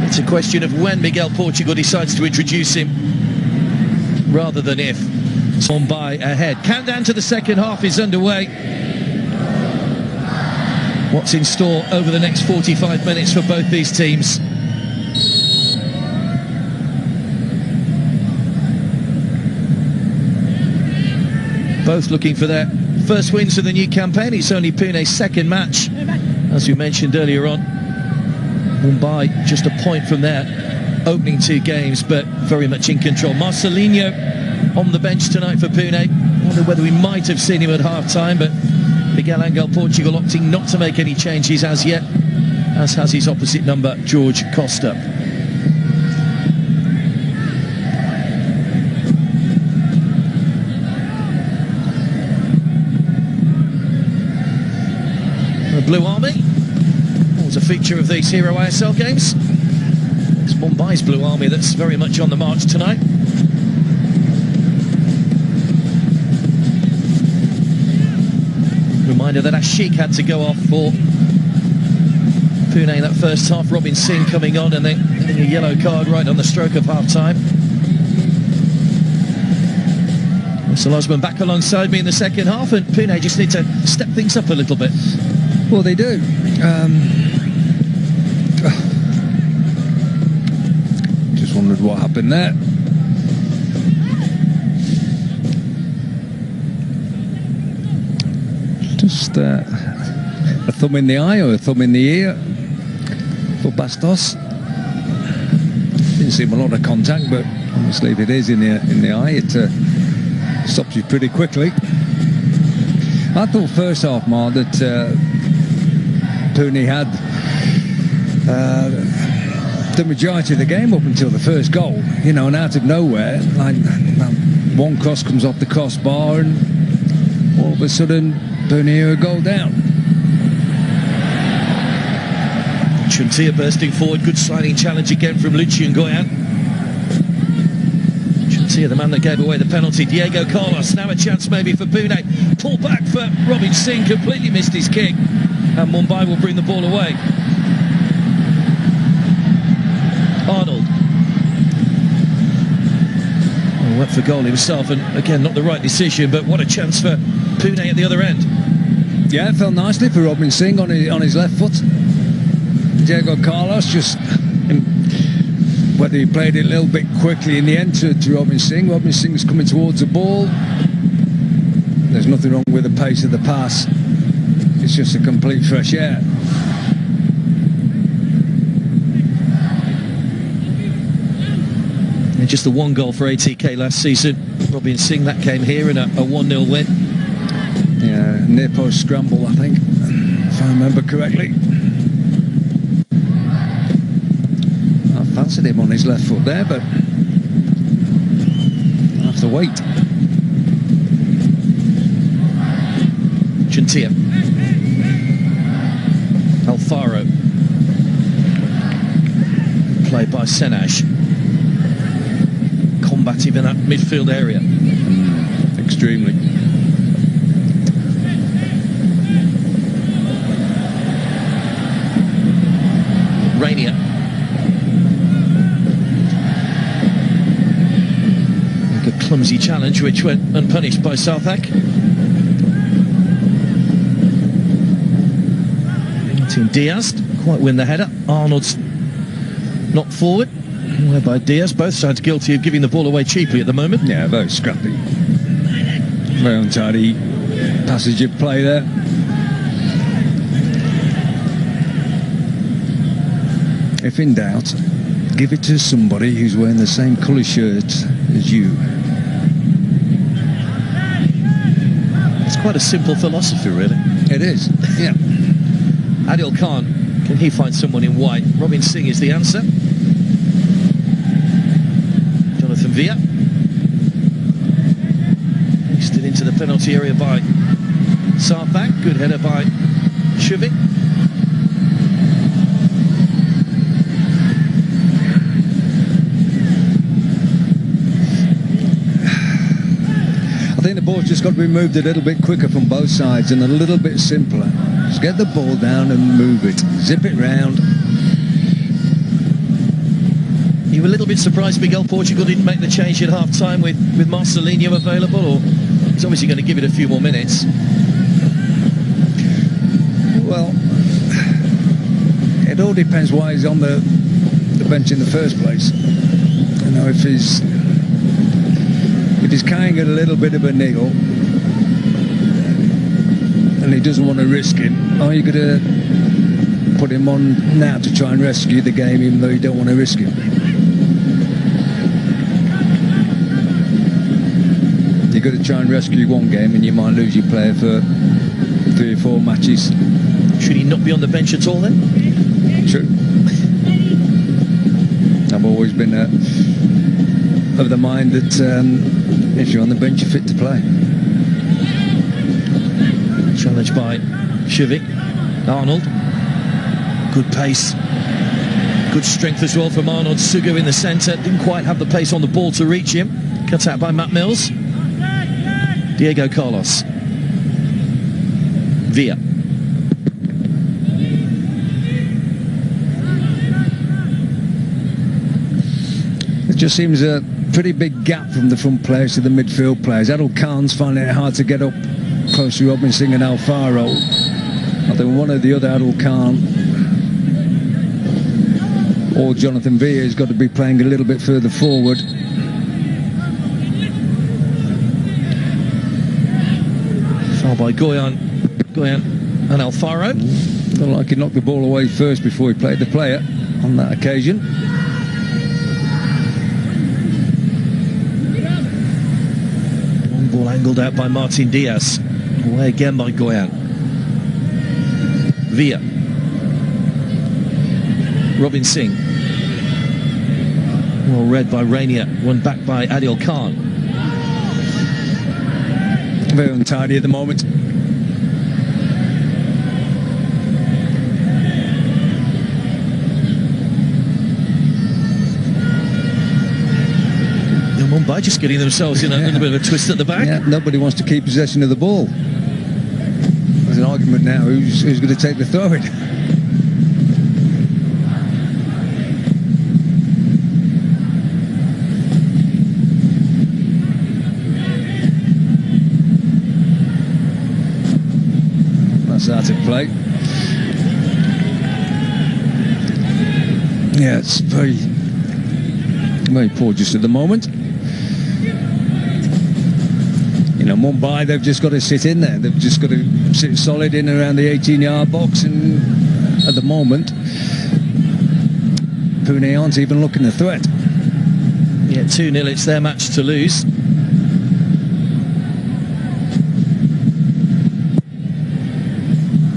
S2: It's a question of when Miguel Portugal decides to introduce him rather than if. Mumbai ahead. Countdown to the second half is underway. What's in store over the next 45 minutes for both these teams? Both looking for their first wins of the new campaign. It's only Pune's second match, as we mentioned earlier on. Mumbai just a point from their opening 2 games, but very much in control. Marcelinho on the bench tonight for Pune. I wonder whether we might have seen him at half-time, but Miguel Angel Portugal opting not to make any changes as yet, as has his opposite number, George Costa. The Blue Army was a feature of these Hero ISL games. It's Mumbai's Blue Army that's very much on the march tonight. Reminder that Ashik had to go off for Pune in that first half. Robin Singh coming on and then getting a yellow card right on the stroke of half-time. Mr. Osman back alongside me in the second half, and Pune just need to step things up a little bit.
S1: Well, they do. Just wondered what happened there. Just a thumb in the eye or a thumb in the ear for Bastos. Didn't seem a lot of contact, but obviously if it is in the eye, it stops you pretty quickly. I thought first half, Mark, that Pune had the majority of the game up until the first goal, you know, and out of nowhere, like one cross comes off the crossbar, and all of a sudden Pune are a goal down.
S2: Chuntia bursting forward, good sliding challenge again from Lucian Goyan. Chuntia, the man that gave away the penalty. Diego Carlos, now a chance maybe for Pune. Pull back for Robin Singh, completely missed his kick, and Mumbai will bring the ball away. Arnold. Oh, went for goal himself, and again not the right decision, but what a chance for Pune at the other end.
S1: Yeah, it fell nicely for Robin Singh on his left foot. Diego Carlos just, whether he played it a little bit quickly in the end to Robin Singh. Robin Singh's coming towards the ball. There's nothing wrong with the pace of the pass. It's just a complete fresh air.
S2: And just the one goal for ATK last season. Robin Singh, that came here in a 1-0 win.
S1: Yeah, near post scramble, I think, if I remember correctly. I fancied him on his left foot there, but I'll have to wait.
S2: Chuntia. Alfaro. Played by Senaj. Combative in that midfield area.
S1: Extremely.
S2: Rainier. Like a clumsy challenge which went unpunished by Sarthak. Team Diaz quite win the header. Arnold's knocked forward, whereby Diaz, both sides guilty of giving the ball away cheaply at the moment.
S1: Yeah, very scrappy. Very untidy passage of play there. If in doubt, give it to somebody who's wearing the same colour shirt as you.
S2: It's quite a simple philosophy, really.
S1: It is, yeah.
S2: Adil Khan, can he find someone in white? Robin Singh is the answer. Jonathan Villa. Hoisted into the penalty area by Sarthak. Good header by Shuvik.
S1: I think the ball's just got to be moved a little bit quicker from both sides and a little bit simpler. Just get the ball down and move it. Zip it round.
S2: You were a little bit surprised Miguel Portugal didn't make the change at half-time with Marcelinho available, or he's obviously going to give it a few more minutes?
S1: Well, it all depends why he's on the bench in the first place. You know, if he's carrying a little bit of a niggle and he doesn't want to risk it, are you going to put him on now to try and rescue the game even though you don't want to risk him? You've got to try and rescue one game and you might lose your player for 3 or 4 matches.
S2: Should he not be on the bench at all then?
S1: True. I've always been of the mind that if you're on the bench, you're fit to play.
S2: Challenged by Shivik. Arnold. Good pace. Good strength as well from Arnold. Sugo in the centre. Didn't quite have the pace on the ball to reach him. Cut out by Matt Mills. Diego Carlos. Villa.
S1: It just seems a pretty big gap from the front players to the midfield players. Adil Khan's finding it hard to get up close to Robinson and Alfaro. I think one or the other, Adil Khan or Jonathan Villa, has got to be playing a little bit further forward.
S2: Foul by Goyan and Alfaro.
S1: Felt like he knocked the ball away first before he played the player on that occasion.
S2: Long ball angled out by Martin Diaz. Away again by Goyan. Villa. Robin Singh. Well read by Rainier. Won back by Adil Khan.
S1: Very untidy at the moment.
S2: Mumbai just getting themselves in a little bit of a twist at the back.
S1: Yeah, nobody wants to keep possession of the ball. There's an argument now who's going to take the throw-in. That's out of play. Yeah, it's very poor just at the moment. You know, Mumbai, they've just got to sit in there. They've just got to sit solid in around the 18-yard box, and at the moment, Pune aren't even looking a threat.
S2: Yeah, 2-0, it's their match to lose.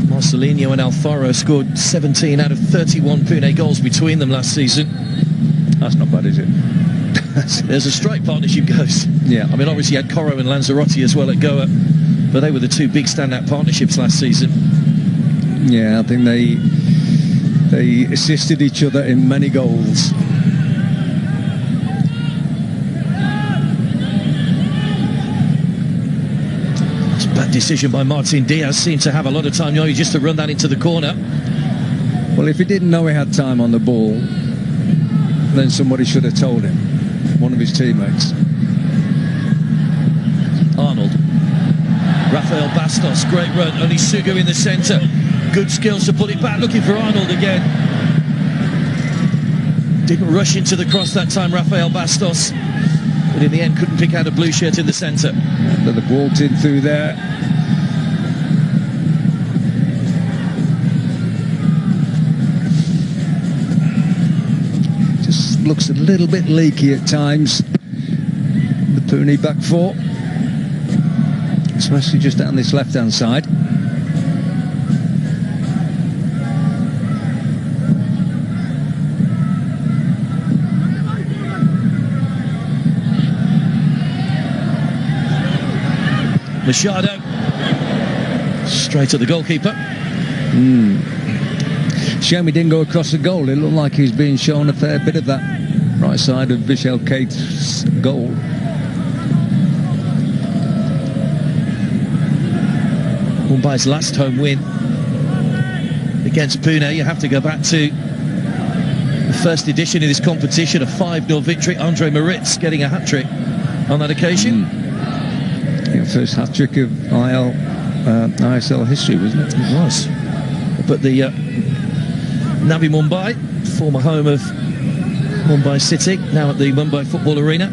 S2: Marcelinho and Alfaro scored 17 out of 31 Pune goals between them last season.
S1: That's not bad, is it?
S2: There's a strike partnership goes.
S1: Yeah.
S2: I mean, obviously you had Coro and Lanzarote as well at Goa, but they were the 2 big standout partnerships last season.
S1: Yeah, I think they assisted each other in many goals.
S2: It's a bad decision by Martin Diaz. Seemed to have a lot of time, just to run that into the corner.
S1: Well, if he didn't know he had time on the ball, then somebody should have told him. One of his teammates.
S2: Arnold. Rafael Bastos, great run. Only Sugo in the centre. Good skills to pull it back. Looking for Arnold again. Didn't rush into the cross that time, Rafael Bastos. But in the end, couldn't pick out a blue shirt in the centre.
S1: But the ball in through there. Looks a little bit leaky at times, the Pune back 4, especially just down this left-hand side.
S2: Machado straight at the goalkeeper.
S1: Shame he didn't go across the goal. It looked like he was being shown a fair bit of that right side of Vishal Kate's goal.
S2: Mumbai's last home win against Pune. You have to go back to the first edition of this competition, a 5-0 victory. Andre Moritz getting a hat-trick on that occasion.
S1: Yeah, first hat-trick of ISL history, wasn't it?
S2: It was. But the Navi Mumbai, former home of Mumbai City, now at the Mumbai Football Arena.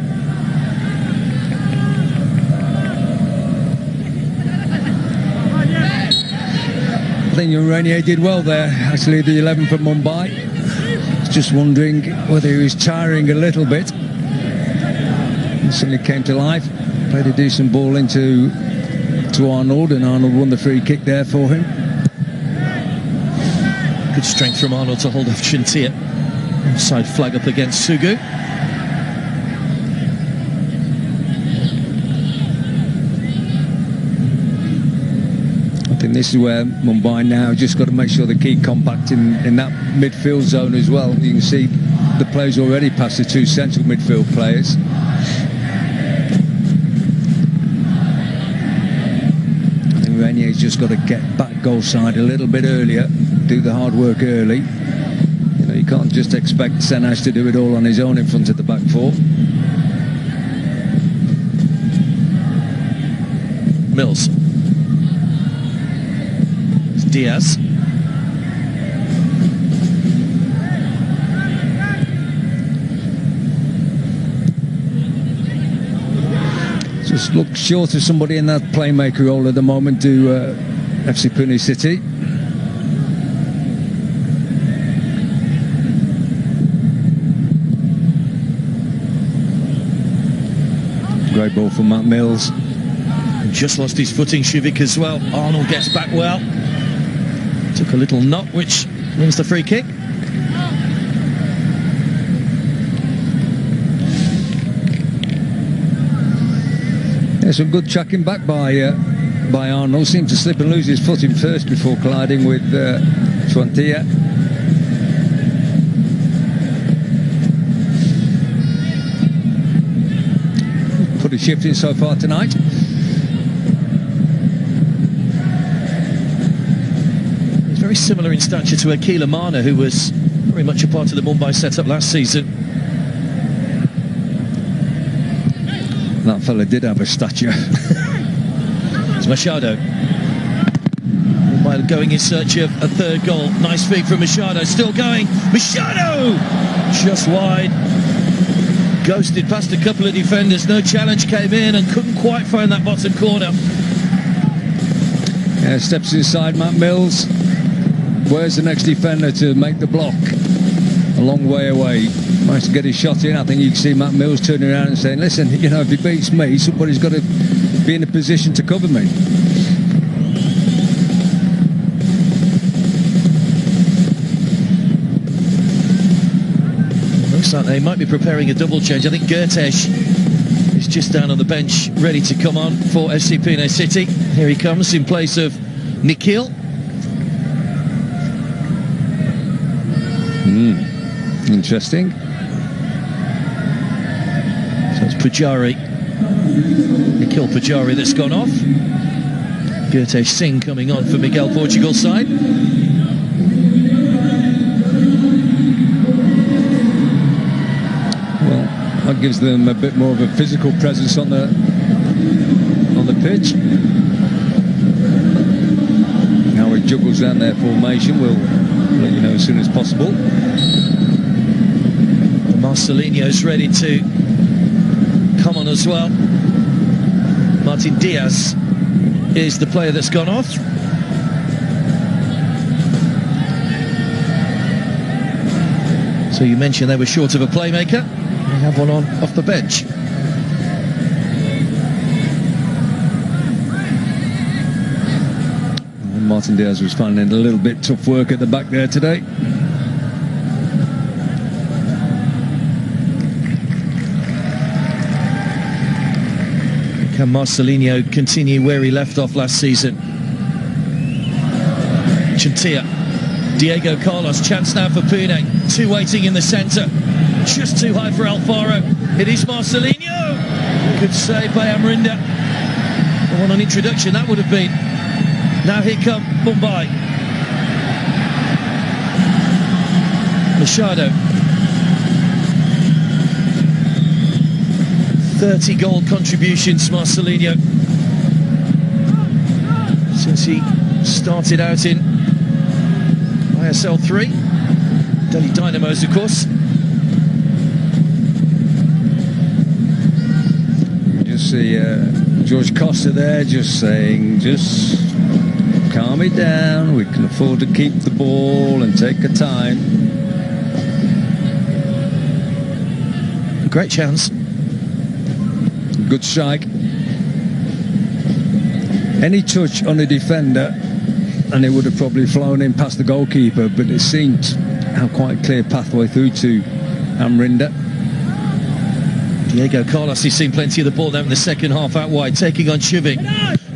S1: I think young Renier did well there, actually, the 11 from Mumbai. Just wondering whether he was tiring a little bit. He suddenly came to life, played a decent ball into Arnold, and Arnold won the free kick there for him.
S2: Good strength from Arnold to hold off Chintia. Offside flag up against Sugu.
S1: I think this is where Mumbai now just got to make sure they keep compact in that midfield zone as well. You can see the players already past the two central midfield players. I think Renier's just got to get back goal side a little bit earlier, do the hard work early. You know, you can't just expect Senaj to do it all on his own in front of the back four.
S2: Mills. Diaz.
S1: Just look short of somebody in that playmaker role at the moment to FC Pune City. Great ball from Matt Mills.
S2: Just lost his footing, Shivik, as well. Arnold gets back well. Took a little knock, which wins the free kick.
S1: Yeah, some good chucking back by Arnold. Seemed to slip and lose his footing first before colliding with Chintia. Put a shift in so far tonight.
S2: Very similar in stature to Akil Amana, who was very much a part of the Mumbai setup last season.
S1: That fella did have a stature.
S2: It's Machado. Mumbai going in search of a third goal. Nice feed from Machado, still going. Machado! Just wide. Ghosted past a couple of defenders. No challenge came in and couldn't quite find that bottom corner.
S1: Yeah, steps inside Matt Mills. Where's the next defender to make the block? A long way away. Managed to get his shot in. I think you can see Matt Mills turning around and saying, listen, you know, if he beats me, somebody's got to be in a position to cover me.
S2: Looks like they might be preparing a double change. I think Gertesh is just down on the bench, ready to come on for FC Pune City. Here he comes in place of Nikhil.
S1: Interesting.
S2: So it's Pujari, Nikhil Pujari that's gone off. Gertesh Singh coming on for Miguel Portugal's side.
S1: Well, that gives them a bit more of a physical presence on the pitch. How it juggles down their formation, we'll let you know as soon as possible.
S2: Marcelinho's ready to come on as well. Martin Diaz is the player that's gone off. So you mentioned they were short of a playmaker. They have one on off the bench.
S1: And Martin Diaz was finding it a little bit tough work at the back there today. Can
S2: Marcelinho continue where he left off last season? Chintia, Diego Carlos, chance now for Pune. Two waiting in the centre, just too high for Alfaro. It is Marcelinho. Good save by Amrinda. What an introduction that would have been. Now here come Mumbai. Machado. 30 goal contributions, Marcelinho, since he started out in ISL 3. Delhi Dynamos, of course.
S1: Just see George Costa there just saying, just calm it down, we can afford to keep the ball and take our time.
S2: Great chance.
S1: Good strike. Any touch on a defender and it would have probably flown in past the goalkeeper, but it seemed to have quite a clear pathway through to Amrinder.
S2: Diego Carlos, he's seen plenty of the ball now in the second half out wide, taking on Chivik.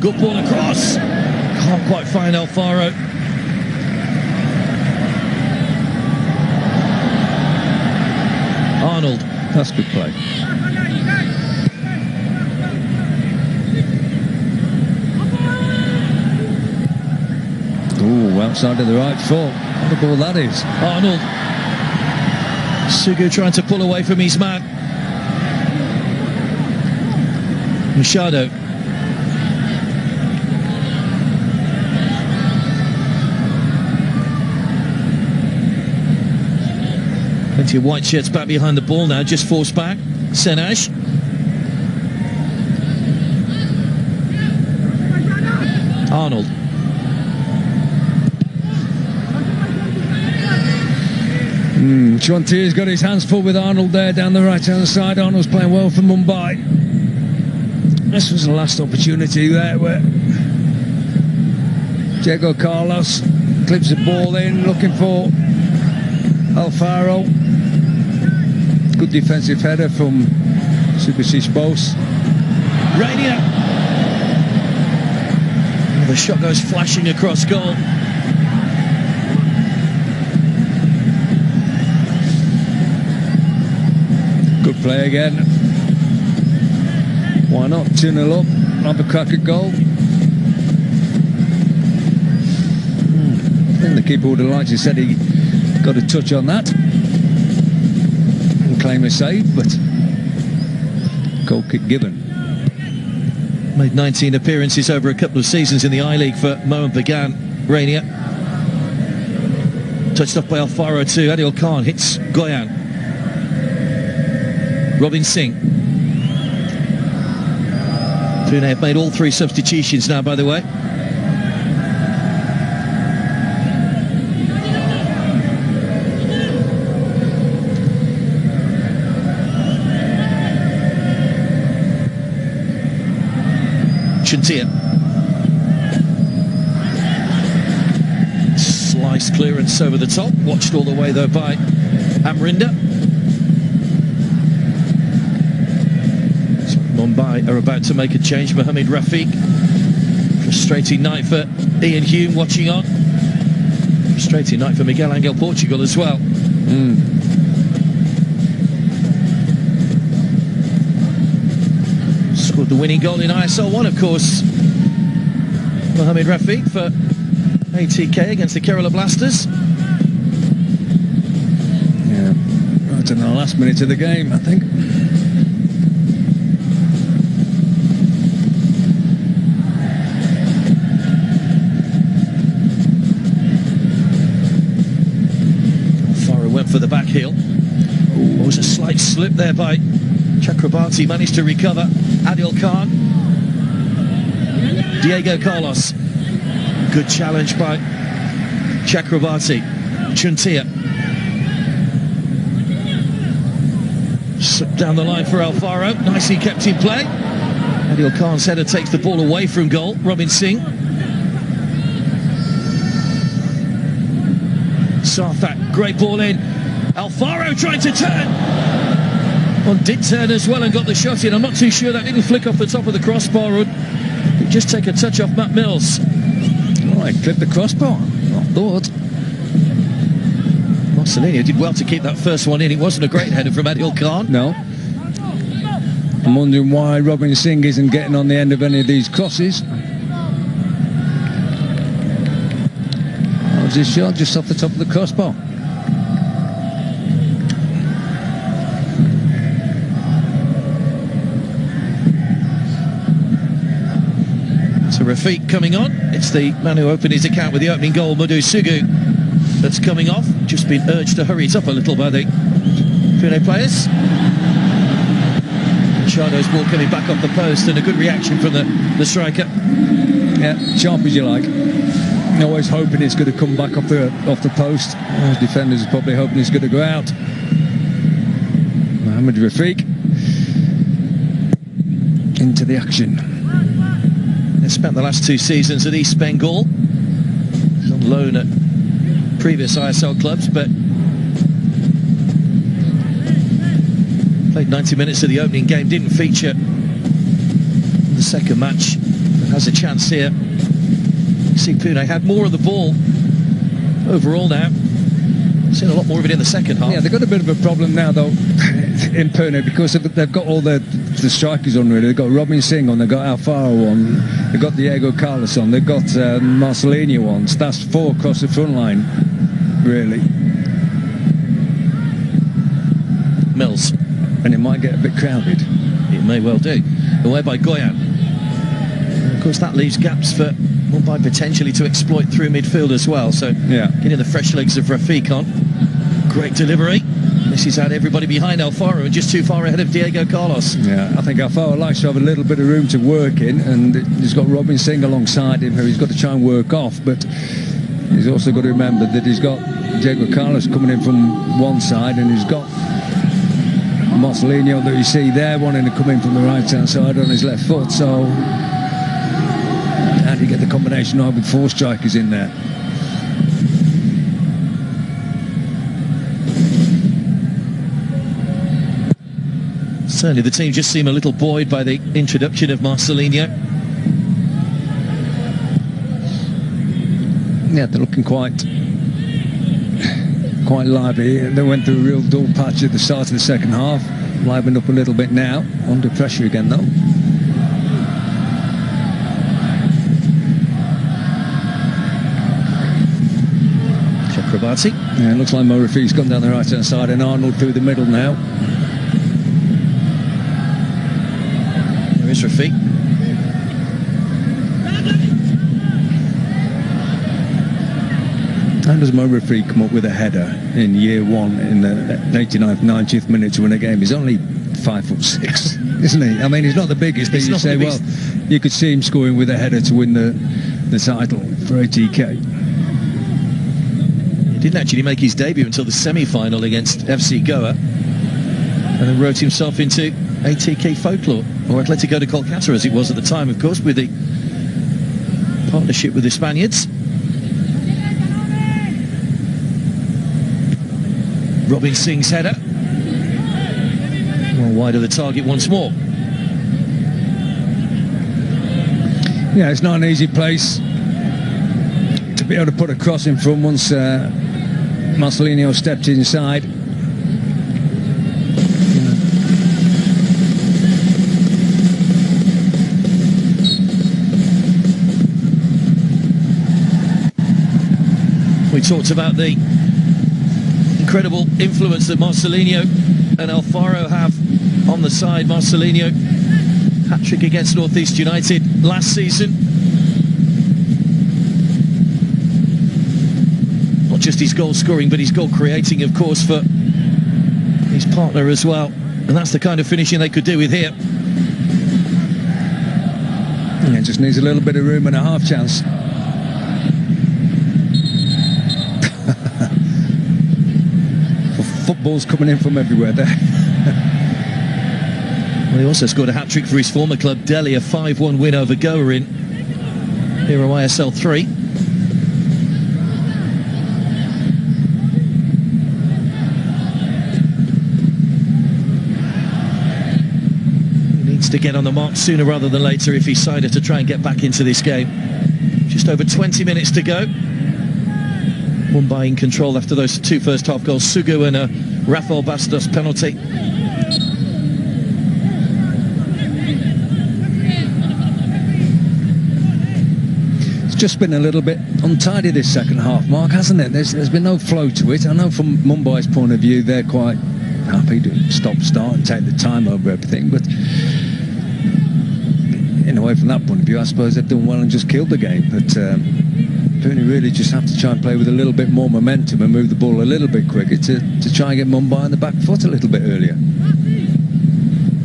S2: Good ball across. Can't quite find Alfaro. Arnold.
S1: That's good play. Ooh, outside of the right foot. What a ball that is.
S2: Arnold. Sugu trying to pull away from his man. Machado. Plenty of white shirts back behind the ball now, just forced back. Senaj. Arnold.
S1: Chouantia's got his hands full with Arnold there down the right-hand side. Arnold's playing well for Mumbai. This was the last opportunity there where Diego Carlos clips the ball in, looking for Alfaro. Good defensive header from Subasic Bose.
S2: Rainier. The shot goes flashing across goal.
S1: Good play again. Why not? 2-0 up. Have a crack at goal. I think the keeper would have liked to said he got a touch on that and claim a save, but goal kick given.
S2: Made 19 appearances over a couple of seasons in the I-League for Mohan Bagan. Rainier. Touched off by Alfaro too. Adil Khan hits Goyan. Robin Singh. Pune have made all three substitutions now, by the way. Chouantia. Slice clearance over the top. Watched all the way though by Amrinder. Mumbai are about to make a change. Mohamed Rafiq. Frustrating night for Ian Hume watching on. Frustrating night for Miguel Angel Portugal as well. Scored the winning goal in ISL 1, of course. Mohamed Rafiq for ATK against the Kerala Blasters.
S1: Yeah, right in the last minute of the game, I think. Went for the back heel. There was a slight slip there by Chakrabarti, managed to recover. Adil Khan. Diego Carlos. Good challenge by Chakrabarti. Chouantia. Down the line for Alfaro. Nicely kept in play. Adil Khan's header takes the ball away from goal. Robin Singh. Sarthak, great ball in. Alfaro trying to turn. Well, did turn as well and got the shot in. I'm not too sure that didn't flick off the top of the crossbar. Or just take a touch off Matt Mills. Oh, he clipped the crossbar. I thought.
S2: Marcelinho did well to keep that first one in. It wasn't a great header from Adil Khan.
S1: No. I'm wondering why Robin Singh isn't getting on the end of any of these crosses. this shot just off the top of the crossbar.
S2: So Rafiq coming on. It's the man who opened his account with the opening goal, Mudu Sugu, that's coming off. Just been urged to hurry it up a little by the Pune players. Shadows ball coming back off the post, and a good reaction from the striker.
S1: Yeah, sharp as you like. Always hoping it's going to come back off the post. As defenders are probably hoping it's going to go out. Mohamed Rafiq into the action.
S2: They spent the last 2 seasons at East Bengal, on loan at previous ISL clubs, but played 90 minutes of the opening game, didn't feature in the second match, but has a chance here. You see Pune had more of the ball overall now. Seen a lot more of it in the second half.
S1: Yeah, they've got a bit of a problem now though in Pune, because they've got all the strikers on really. They've got Robin Singh on, they've got Alfaro on, they've got Diego Carlos on, they've got Marcelinho on. So that's 4 across the front line, really.
S2: Mills.
S1: And it might get a bit crowded.
S2: It may well do. Away by Goyan. And of course that leaves gaps for Mumbai potentially to exploit through midfield as well. So
S1: yeah,
S2: getting the fresh legs of Rafiq on. Great delivery. This has had everybody behind Alfaro and just too far ahead of Diego Carlos.
S1: Yeah, I think Alfaro likes to have a little bit of room to work in, and he's got Robin Singh alongside him who he's got to try and work off, but he's also got to remember that he's got Diego Carlos coming in from one side, and he's got Marcelinho that you see there wanting to come in from the right hand side on his left foot. So how do you get the combination right with 4 strikers in there?
S2: Certainly the team just seem a little buoyed by the introduction of Marcelinho.
S1: Yeah, they're looking quite lively. They went through a real dull patch at the start of the second half. Livened up a little bit now. Under pressure again though.
S2: Chakrabarti.
S1: Yeah, it looks like Mo Rafiq's gone down the right hand side, and Arnold through the middle now.
S2: There is Rafiq.
S1: How does Mo Rafiq come up with a header in year 1 in the 89th, 90th minute to win a game? He's only 5'6", isn't he? I mean, he's not the biggest, but you say, well, you could see him scoring with a header to win the title for ATK.
S2: He didn't actually make his debut until the semi-final against FC Goa, and then wrote himself into ATK folklore, or Atletico de Kolkata as it was at the time, of course, with the partnership with the Spaniards. Robin Singh's header. Well, wide of the target once more.
S1: Yeah, it's not an easy place to be able to put a cross in front once Marcelinho stepped inside.
S2: We talked about the incredible influence that Marcelinho and Alfaro have on the side. Marcelinho, hat-trick against North East United last season. Not just his goal scoring, but his goal creating, of course, for his partner as well. And that's the kind of finishing they could do with here.
S1: Yeah, just needs a little bit of room and a half chance. Football's coming in from everywhere there.
S2: Well, he also scored a hat-trick for his former club Delhi, a 5-1 win over Goa in Hero ISL 3. He needs to get on the mark sooner rather than later if he's decided to try and get back into this game. Just over 20 minutes to go. Mumbai in control after those 2 first half goals. Sugu and a Rafael Bastos penalty.
S1: just been a little bit untidy this second half, Mark, hasn't it? There's been no flow to it. I know from Mumbai's point of view, they're quite happy to stop, start and take the time over everything, but in a way, from that point of view, I suppose they've done well and just killed the game. But Pune really just have to try and play with a little bit more momentum and move the ball a little bit quicker to try and get Mumbai on the back foot a little bit earlier.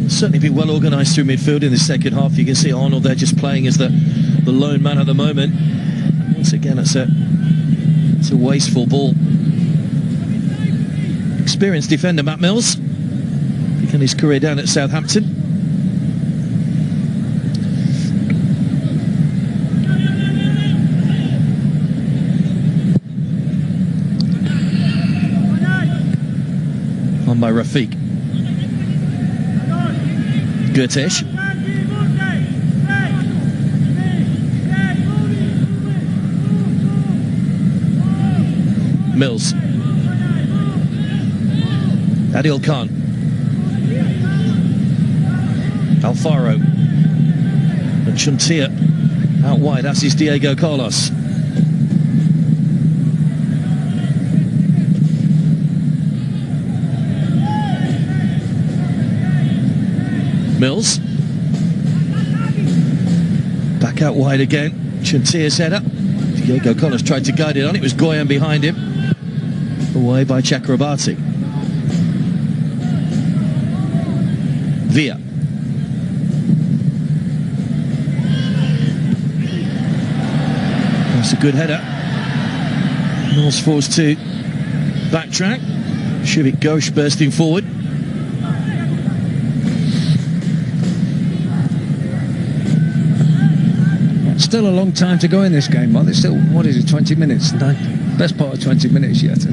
S2: Certainly been well organised through midfield in the second half. You can see Arnold there just playing as the lone man at the moment. Once again, it's a wasteful ball. Experienced defender Matt Mills, began his career down at Southampton. On by Rafiq. Gurtesh. Mills. Adil Khan. Alfaro. And Chuntia out wide. That's his Diego Carlos. Mills. Back out wide again. Chuntia's header. Diego Carlos tried to guide it on. It was Goyan behind him. Away by Chakrabarti. Villa. That's a good header. Mills forced to backtrack. Shivik Ghosh bursting forward.
S1: Still a long time to go in this game, Mark. There's still, what is it, 20 minutes? No, best part of 20 minutes yet.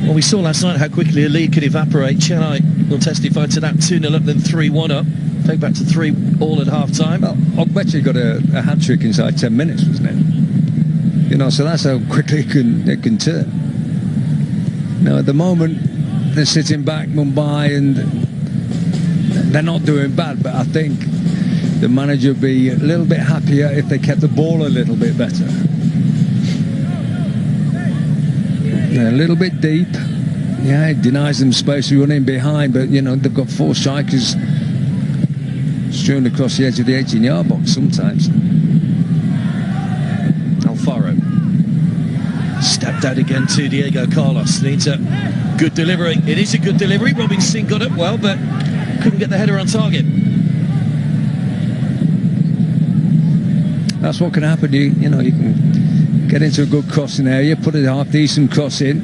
S2: Well, we saw last night how quickly a lead could evaporate. Chennai will testify to that. 2-0 up, then 3-1 up. Take back to 3-all at half-time.
S1: Well, Ogbeche got a hat-trick inside 10 minutes, wasn't it? You know, so that's how quickly it can turn. Now, at the moment, they're sitting back, Mumbai, and they're not doing bad, but I think the manager would be a little bit happier if they kept the ball a little bit better. They're a little bit deep. Yeah, it denies them space to run in behind, but, you know, they've got 4 strikers strewn across the edge of the 18-yard box sometimes.
S2: Alfaro. Stepped out again to Diego Carlos. Needs a good delivery. It is a good delivery. Robin Singh got it well, but couldn't get the header on target.
S1: That's what can happen. You know, you can get into a good crossing area, put a half-decent cross in.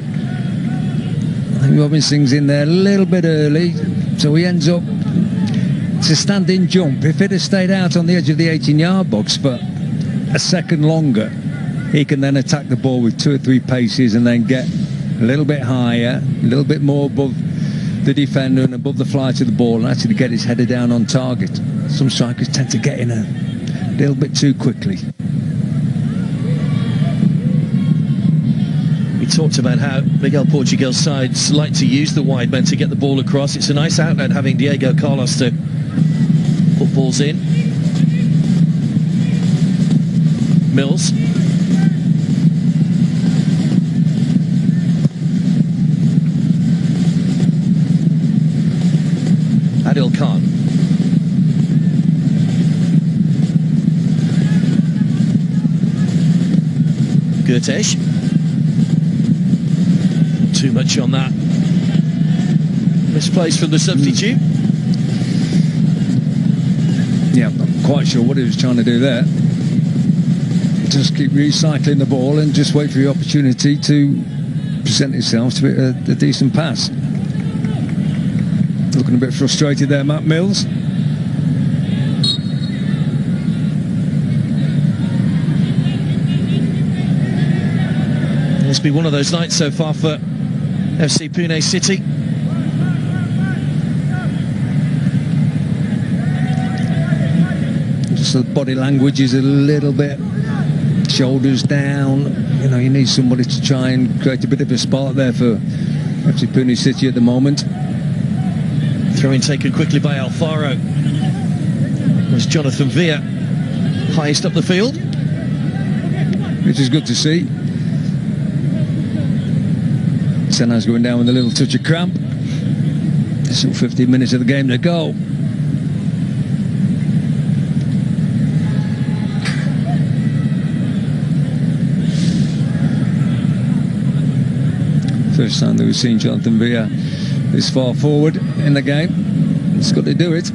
S1: I think Robin Singh's in there a little bit early, so he ends up, it's a standing jump. If it had stayed out on the edge of the 18-yard box for a second longer, he can then attack the ball with 2 or 3 paces and then get a little bit higher, a little bit more above the defender and above the flight of the ball, and actually get his header down on target. Some strikers tend to get in a little bit too quickly.
S2: We talked about how Miguel Portugal's sides like to use the wide men to get the ball across. It's a nice outlet having Diego Carlos to put balls in. Mills. Adil Khan. Gurtesh. Too much on that. Misplaced from the substitute.
S1: Yeah, I'm not quite sure what he was trying to do there. Just keep recycling the ball and just wait for the opportunity to present itself to a decent pass. Looking a bit frustrated there, Matt Mills.
S2: It's been one of those nights so far for FC Pune City.
S1: Just the body language is a little bit shoulders down. You know, you need somebody to try and create a bit of a spark there for FC Pune City at the moment.
S2: Throw-in taken quickly by Alfaro. was Jonathan Villa highest up the field.
S1: Which is good to see. Senna's going down with a little touch of cramp. Still 15 minutes of the game to go. First time that we've seen Jonathan Villa this far forward in the game. He's got to do it.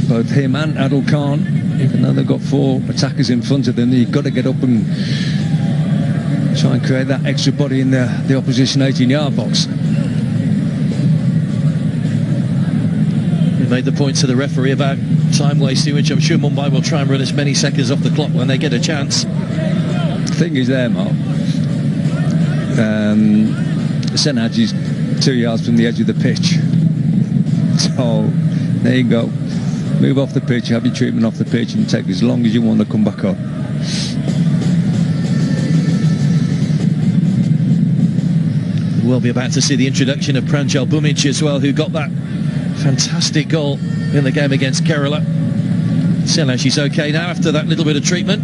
S1: Both him and Adil Khan, even though they've got 4 attackers in front of them, you've got to get up and try and create that extra body in the opposition 18-yard box.
S2: He made the point to the referee about time wasting, which I'm sure Mumbai will try and run as many seconds off the clock when they get a chance.
S1: The thing is there, Mark, Senaj is 2 yards from the edge of the pitch. So there you go. Move off the pitch, have your treatment off the pitch, and take as long as you want to come back up.
S2: We'll be about to see the introduction of Pranjal Bumic as well, who got that fantastic goal in the game against Kerala. Senaj is okay now after that little bit of treatment.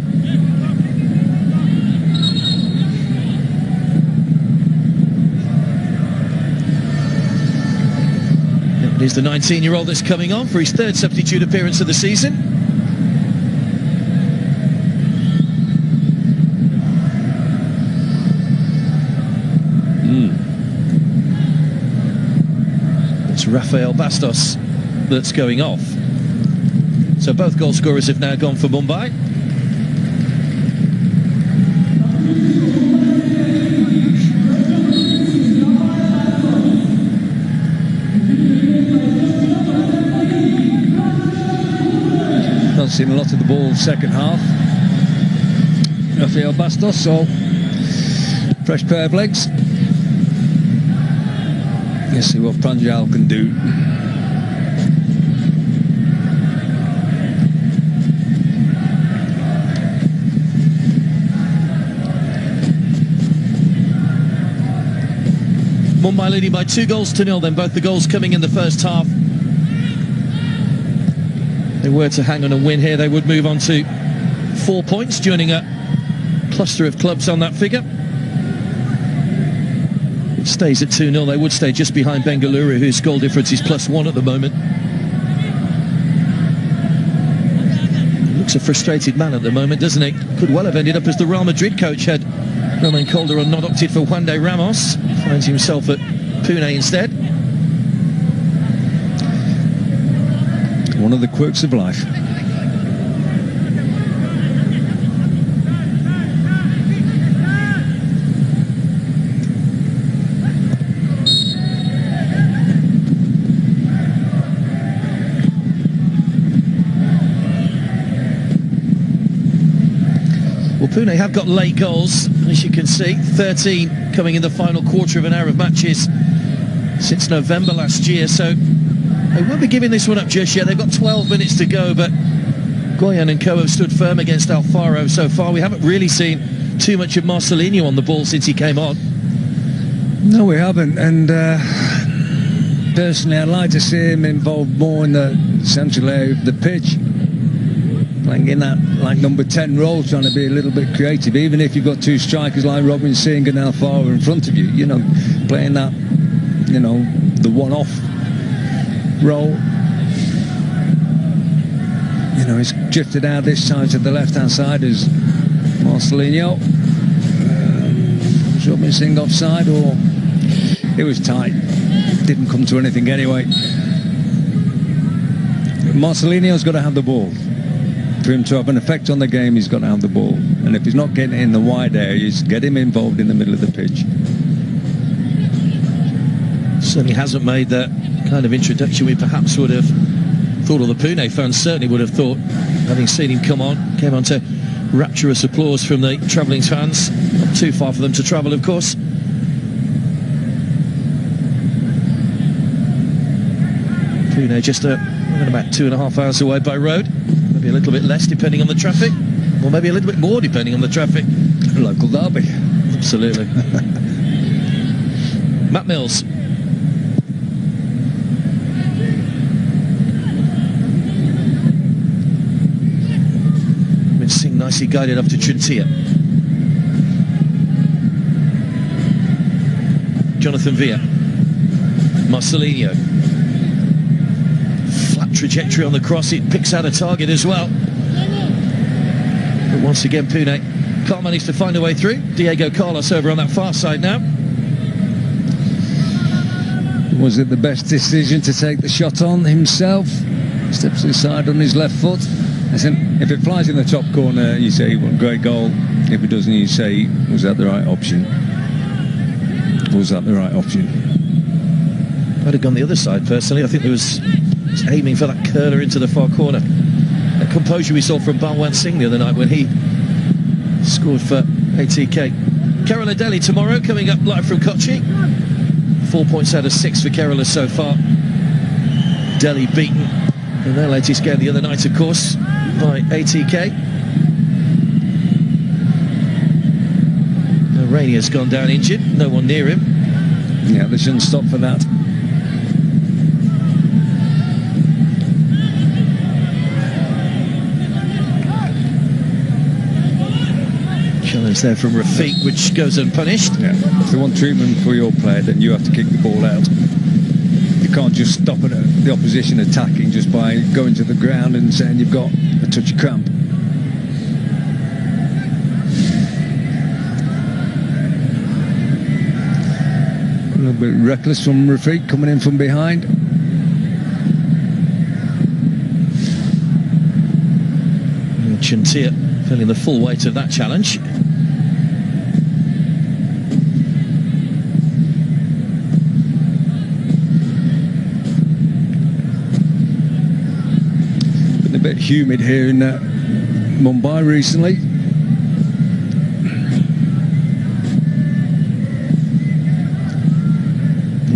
S2: It is the 19-year-old that's coming on for his 3rd substitute appearance of the season. It's Rafael Bastos that's going off. So both goal scorers have now gone for Mumbai.
S1: Not seen a lot of the ball second half. Rafael Bastos, so fresh pair of legs. Let's see what Pranjal can do.
S2: Mumbai leading by 2-0 then, both the goals coming in the first half. If they were to hang on and win here, they would move on to 4 points, joining a cluster of clubs on that figure. It stays at 2-0, they would stay just behind Bengaluru, whose goal difference is +1 at the moment. Looks a frustrated man at the moment, doesn't he? Could well have ended up as the Real Madrid coach had Roman Calderon not opted for Juan de Ramos. Finds himself at Pune instead.
S1: One of the quirks of life.
S2: Well, Pune have got late goals, as you can see, 13 coming in the final quarter of an hour of matches since November last year, so they won't be giving this one up just yet. They've got 12 minutes to go, but Goyan and co have stood firm against Alfaro so far. We haven't really seen too much of Marcelinho on the ball since he came on.
S1: No, we haven't, and personally I'd like to see him involved more in the central area of the pitch, playing in that like number 10 role, trying to be a little bit creative, even if you've got 2 strikers like Robin Singh and Alfaro in front of you, you know, playing that, you know, the one-off role. You know, he's drifted out this time to the left-hand side as Marcelinho. Was Robin Singh offside, or it was tight? Didn't come to anything anyway. Marcelinho's got to have the ball. For him to have an effect on the game, he's got to have the ball. And if he's not getting it in the wide areas, get him involved in the middle of the pitch.
S2: Certainly hasn't made that kind of introduction we perhaps would have thought, or the Pune fans certainly would have thought, having seen him come on. Came on to rapturous applause from the travelling fans. Not too far for them to travel, of course. Pune just about 2.5 hours away by road. Maybe a little bit less depending on the traffic, or maybe a little bit more depending on the traffic.
S1: Local derby.
S2: Absolutely. Matt Mills. he guided up to Trintia. Jonathan Villa. Marcelinho. Flat trajectory on the cross, it picks out a target as well. But once again, Pune can't manage to find a way through. Diego Carlos over on that far side now.
S1: Was it the best decision to take the shot on himself? Steps aside on his left foot. Listen, if it flies in the top corner, you say, well, great goal. If it doesn't, you say, was that the right option? Was that the right option?
S2: I'd have gone the other side personally. I think there was aiming for that curler into the far corner. That composure we saw from Balwant Singh the other night when he scored for ATK. Kerala Delhi tomorrow, coming up live from Kochi. 4 points out of 6 for Kerala so far. Delhi beaten in their latest game the other night, of course, by ATK. Rainia's gone down injured, no one near him.
S1: Yeah, they shouldn't stop for that.
S2: Challenge there from Rafiq, which goes unpunished.
S1: Yeah. If they want treatment for your player, then you have to kick the ball out. You can't just stop the opposition attacking just by going to the ground and saying you've got a touch of cramp. A little bit reckless from Rafiq coming in from behind.
S2: Chantia feeling the full weight of that challenge.
S1: Been a bit humid here in Mumbai recently.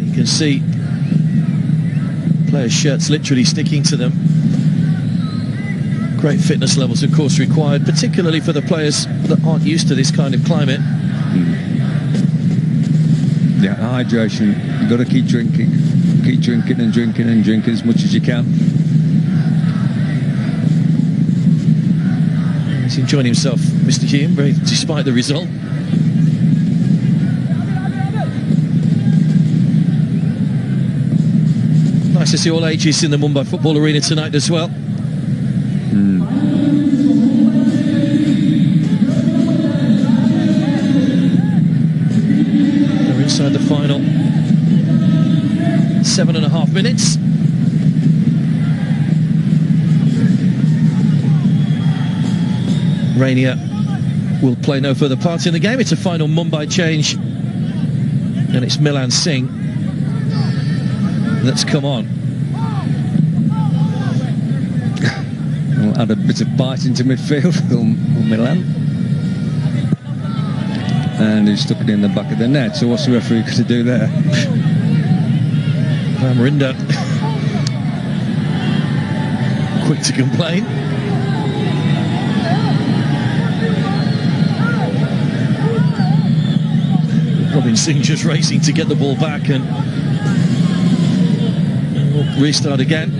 S2: You can see players' shirts literally sticking to them. Great fitness levels, of course, required, particularly for the players that aren't used to this kind of climate.
S1: Yeah, hydration. You've got to keep drinking and drinking and drinking as much as you can.
S2: He's enjoying himself, Mr. Hume, despite the result. Nice to see all ages in the Mumbai football arena tonight as well. They're inside the final 7.5 minutes. Rainia will play no further part in the game. It's a final Mumbai change, and it's Milan Singh that's come on.
S1: We'll add a bit of bite into midfield for Milan. And he's stuck it in the back of the net. So what's the referee going to do there?
S2: Vamrinda quick to complain. Robin Singh just racing to get the ball back, and we'll restart again.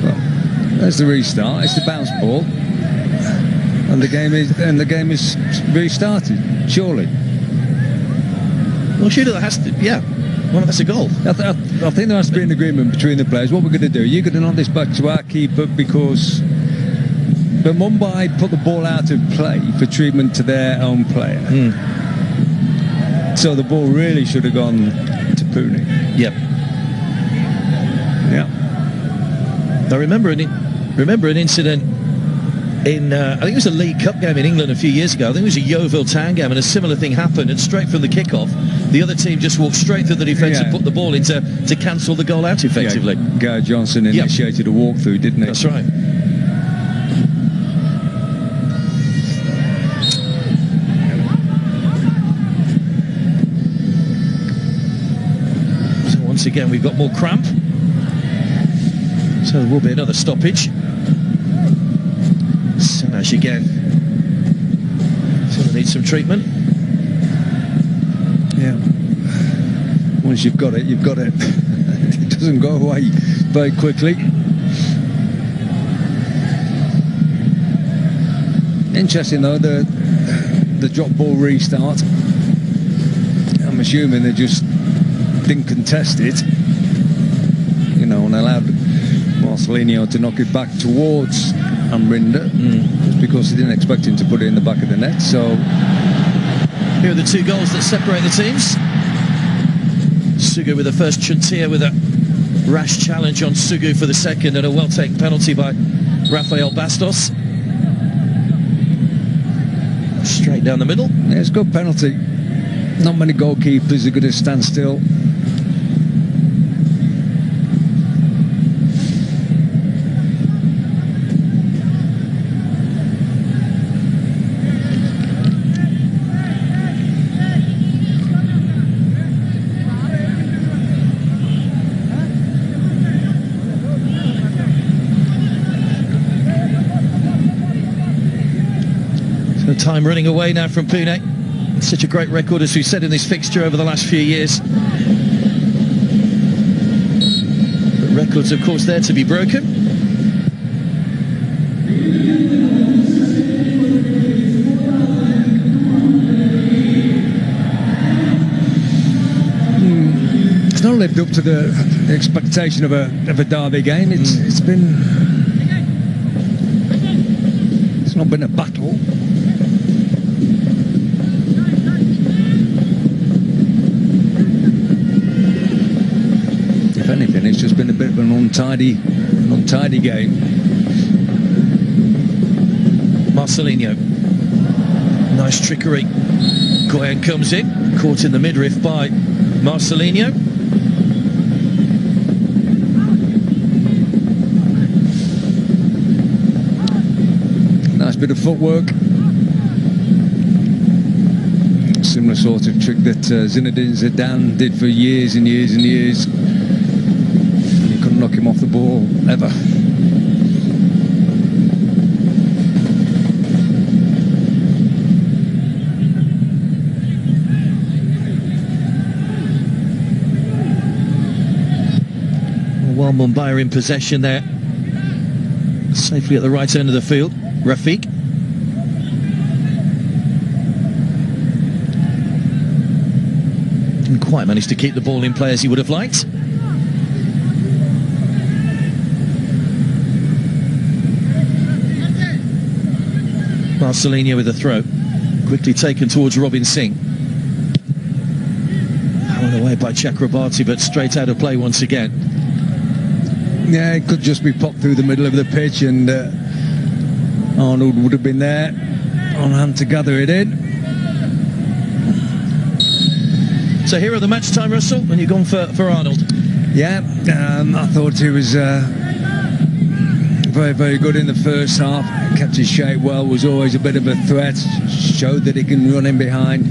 S1: Well, there's the restart. It's the bounce ball, and the game is restarted. Surely.
S2: Well, surely that has to. Yeah. Well, that's a goal.
S1: I think there has to be an agreement between the players. What we're going to do? You're going to knock this back to our keeper because. But Mumbai put the ball out of play for treatment to their own player. So the ball really should have gone to Pune.
S2: Yep.
S1: Yeah.
S2: I remember an incident in, I think it was a League Cup game in England a few years ago. I think it was a Yeovil Town game, and a similar thing happened. And straight from the kickoff, the other team just walked straight through the defence and put the ball in to cancel the goal out effectively.
S1: Yeah, Gary Johnson initiated a walkthrough, didn't he?
S2: That's right. Once again, we've got more cramp, so there will be another stoppage. Sanash again. So they need some treatment.
S1: Yeah. Once you've got it, you've got it. It doesn't go away very quickly. Interesting though, the drop ball restart. I'm assuming they just didn't contest it, you know, and allowed Marcelinho to knock it back towards Amrinda, just because he didn't expect him to put it in the back of the net. So
S2: here are the two goals that separate the teams. Sugu with the first, Chuntia with a rash challenge on Sugu for the second, and a well-taken penalty by Rafael Bastos. Straight down the middle.
S1: Yeah, it's a good penalty. Not many goalkeepers are going to stand still.
S2: So time running away now from Pune. Such a great record, as we said, in this fixture over the last few years. But records, of course, there to be broken.
S1: It's not lived up to the expectation of a derby game. It's not been a battle. If anything, it's just been a bit of an untidy game.
S2: Marcelinho, nice trickery. Goyen comes in, caught in the midriff by Marcelinho.
S1: Nice bit of footwork. Similar sort of trick that Zinedine Zidane did for years and years and years. You couldn't knock him off the ball ever.
S2: While Mumbai are in possession there, safely at the right end of the field, Rafiq. Didn't quite manage to keep the ball in play as he would have liked. Marcelinho with a throw, quickly taken towards Robin Singh. Thrown away by Chakrabarti, but straight out of play once again.
S1: Yeah, it could just be popped through the middle of the pitch, and Arnold would have been there on hand to gather it in.
S2: So here are the match time, Russell, and you've gone for Arnold.
S1: Yeah, I thought he was very, very good in the first half. Kept his shape well, was always a bit of a threat. Showed that he can run in behind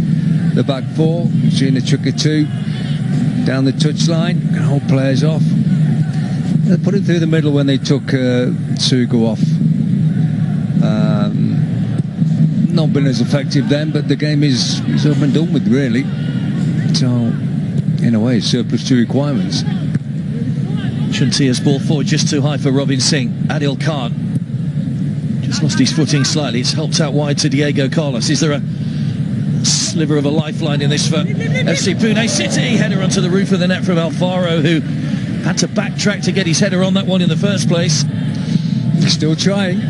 S1: the back four. Seeing the trick or two down the touchline, can hold players off. They put it through the middle when they took Sugu off. Not been as effective then, but the game is up and done with, really. So, in a way, it's surplus to requirements.
S2: Chuntia's ball forward just too high for Robin Singh. Adil Khan just lost his footing slightly. It's helped out wide to Diego Carlos. Is there a sliver of a lifeline in this for FC Pune City? Header onto the roof of the net from Alfaro, who had to backtrack to get his header on that one in the first place.
S1: Still trying.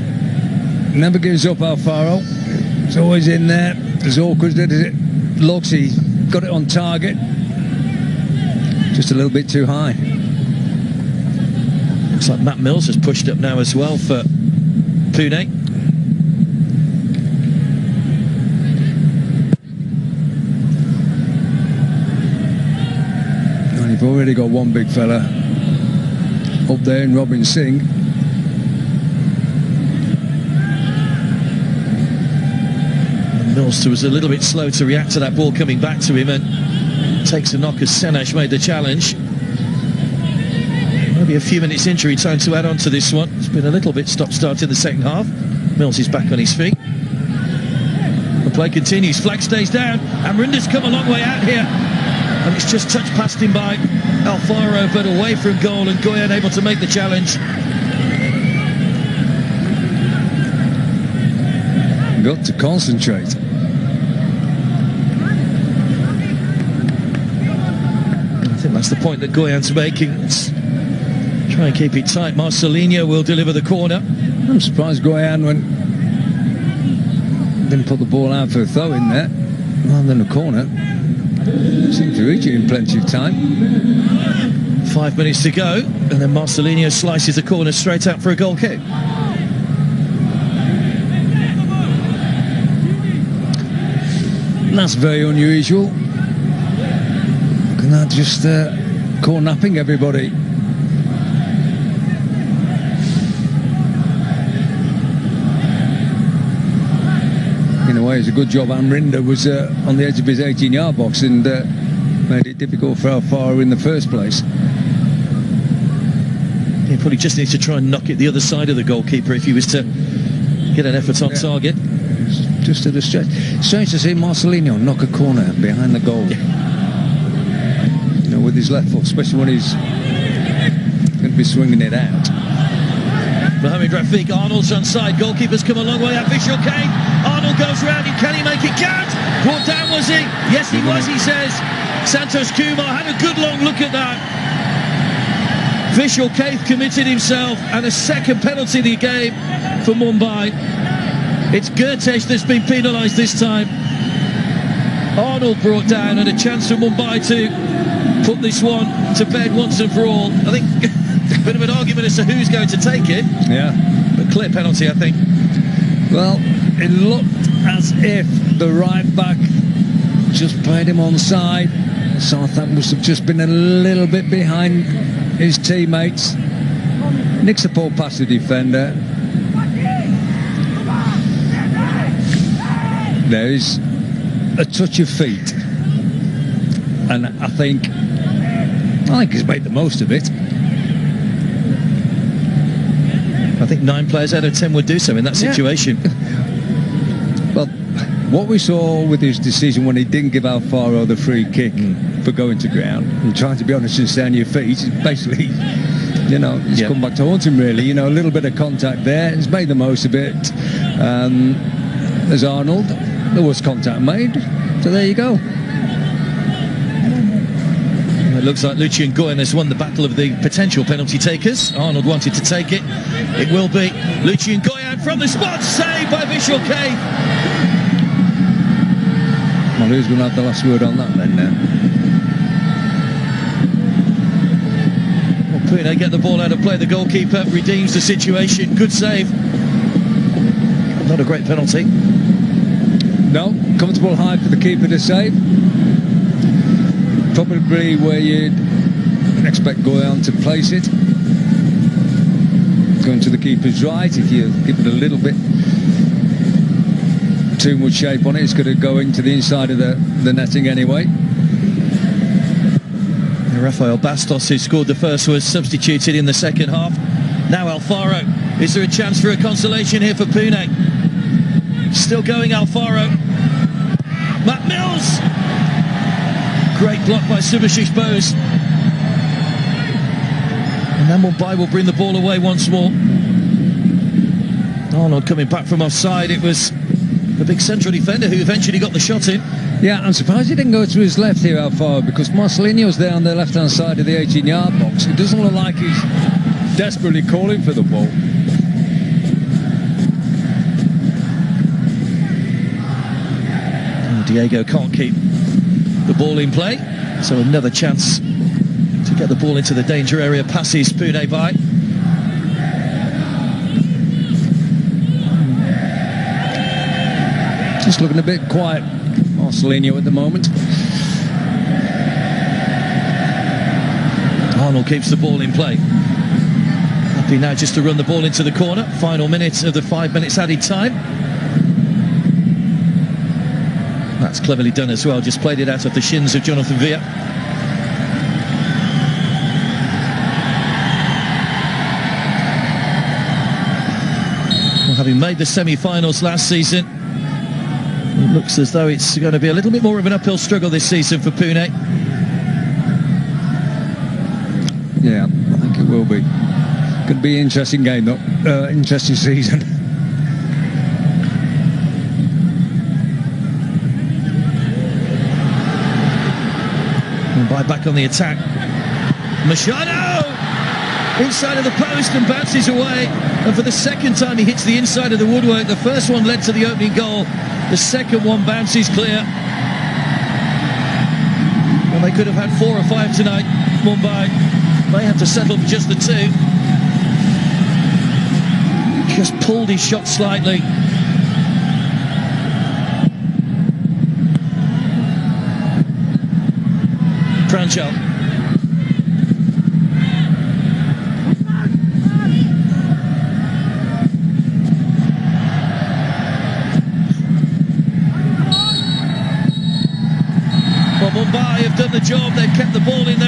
S1: Never gives up, Alfaro. It's always in there. As awkward as it looks, he got it on target. Just a little bit too high.
S2: Looks like Matt Mills has pushed up now as well for Pune.
S1: And you've already got one big fella up there in Robin Singh.
S2: And Mills was a little bit slow to react to that ball coming back to him, and takes a knock as Senesh made the challenge. Maybe a few minutes injury time to add on to this one. It's been a little bit stop-start in the second half. Mills is back on his feet. The play continues. Flag stays down. Amrinda's come a long way out here, and it's just touched past him by Alfaro, but away from goal, and Goyen able to make the challenge.
S1: got to concentrate.
S2: I think that's the point that Goyan's making. Let's try and keep it tight. Marcelinho will deliver the corner.
S1: I'm surprised Goyan didn't put the ball out for a throw in there rather than a corner. Seemed to reach it in plenty of time.
S2: 5 minutes to go, and then Marcelinho slices the corner straight out for a goal kick.
S1: That's very unusual. Can that just cornapping everybody? In a way, it's a good job Amrinda was on the edge of his 18-yard box and made it difficult for Alfaro in the first place.
S2: He probably just needs to try and knock it the other side of the goalkeeper if he was to get an effort on target.
S1: Just at a stretch. Strange to see Marcelinho knock a corner behind the goal. You know, with his left foot, especially when he's going to be swinging it out.
S2: Mohamed Rafiq, Arnold's onside. Goalkeeper's come a long way out. Visual Kane. Arnold goes round him. Can he make it? Can't. Brought down, was he? Yes, he was, he says. Santos Kumar had a good long look at that. Visual Kane committed himself, and a second penalty of the game for Mumbai. It's Gertes that's been penalised this time. Arnold brought down, and a chance for Mumbai to put this one to bed once and for all. I think a bit of an argument as to who's going to take it.
S1: Yeah.
S2: But clear penalty, I think.
S1: Well, it looked as if the right back just played him onside. Southampton must have just been a little bit behind his teammates. Nicks a ball past the defender. There is a touch of feet, and I think he's made the most of it.
S2: I think 9 players out of 10 would do so in that situation.
S1: Well, what we saw with his decision when he didn't give Alfaro the free kick for going to ground and trying to be honest and stay on your feet, is basically, you know, it's come back to haunt him really. You know, a little bit of contact there. He's made the most of it. There's Arnold. There was contact made. So there you go.
S2: It looks like Lucien Goyen has won the battle of the potential penalty takers. Arnold wanted to take it. It will be Lucien Goyen from the spot, saved by Visual Kane.
S1: Well, who's going to have the last word on that then now?
S2: Well, Pune get the ball out of play. The goalkeeper redeems the situation. Good save. Not a great penalty.
S1: No, comfortable height for the keeper to save. Probably where you'd expect Goyan to place it. Going to the keeper's right. If you give it a little bit too much shape on it, it's going to go into the inside of the netting anyway.
S2: Rafael Bastos, who scored the first, was substituted in the second half. Now Alfaro. Is there a chance for a consolation here for Pune? Still going, Alfaro. Matt Mills. Great block by Subhashish Bose. And then Mumbai will bring the ball away once more. Arnold coming back from offside. It was the big central defender who eventually got the shot in.
S1: Yeah, I'm surprised he didn't go to his left here, Alfaro, because Marcelinho's there on the left-hand side of the 18-yard box. It doesn't look like he's desperately calling for the ball.
S2: Diego can't keep the ball in play, so another chance to get the ball into the danger area. Passes Pune by.
S1: Just looking a bit quiet, Marcelinho, at the moment.
S2: Arnold keeps the ball in play. Happy now just to run the ball into the corner. Final minute of the 5 minutes added time. That's cleverly done as well. Just played it out of the shins of Jonathan Villa. Well, having made the semi-finals last season, it looks as though it's going to be a little bit more of an uphill struggle this season for Pune.
S1: Yeah, I think it will be. Could be an interesting game, though. Interesting season.
S2: Mumbai back on the attack. Machado! Inside of the post and bounces away. And for the second time he hits the inside of the woodwork. The first one led to the opening goal. The second one bounces clear. And they could have had 4 or 5 tonight, Mumbai. They have to settle for just the 2. Just pulled his shot slightly. Pranchal. Well, Mumbai have done the job. They've kept the ball in there.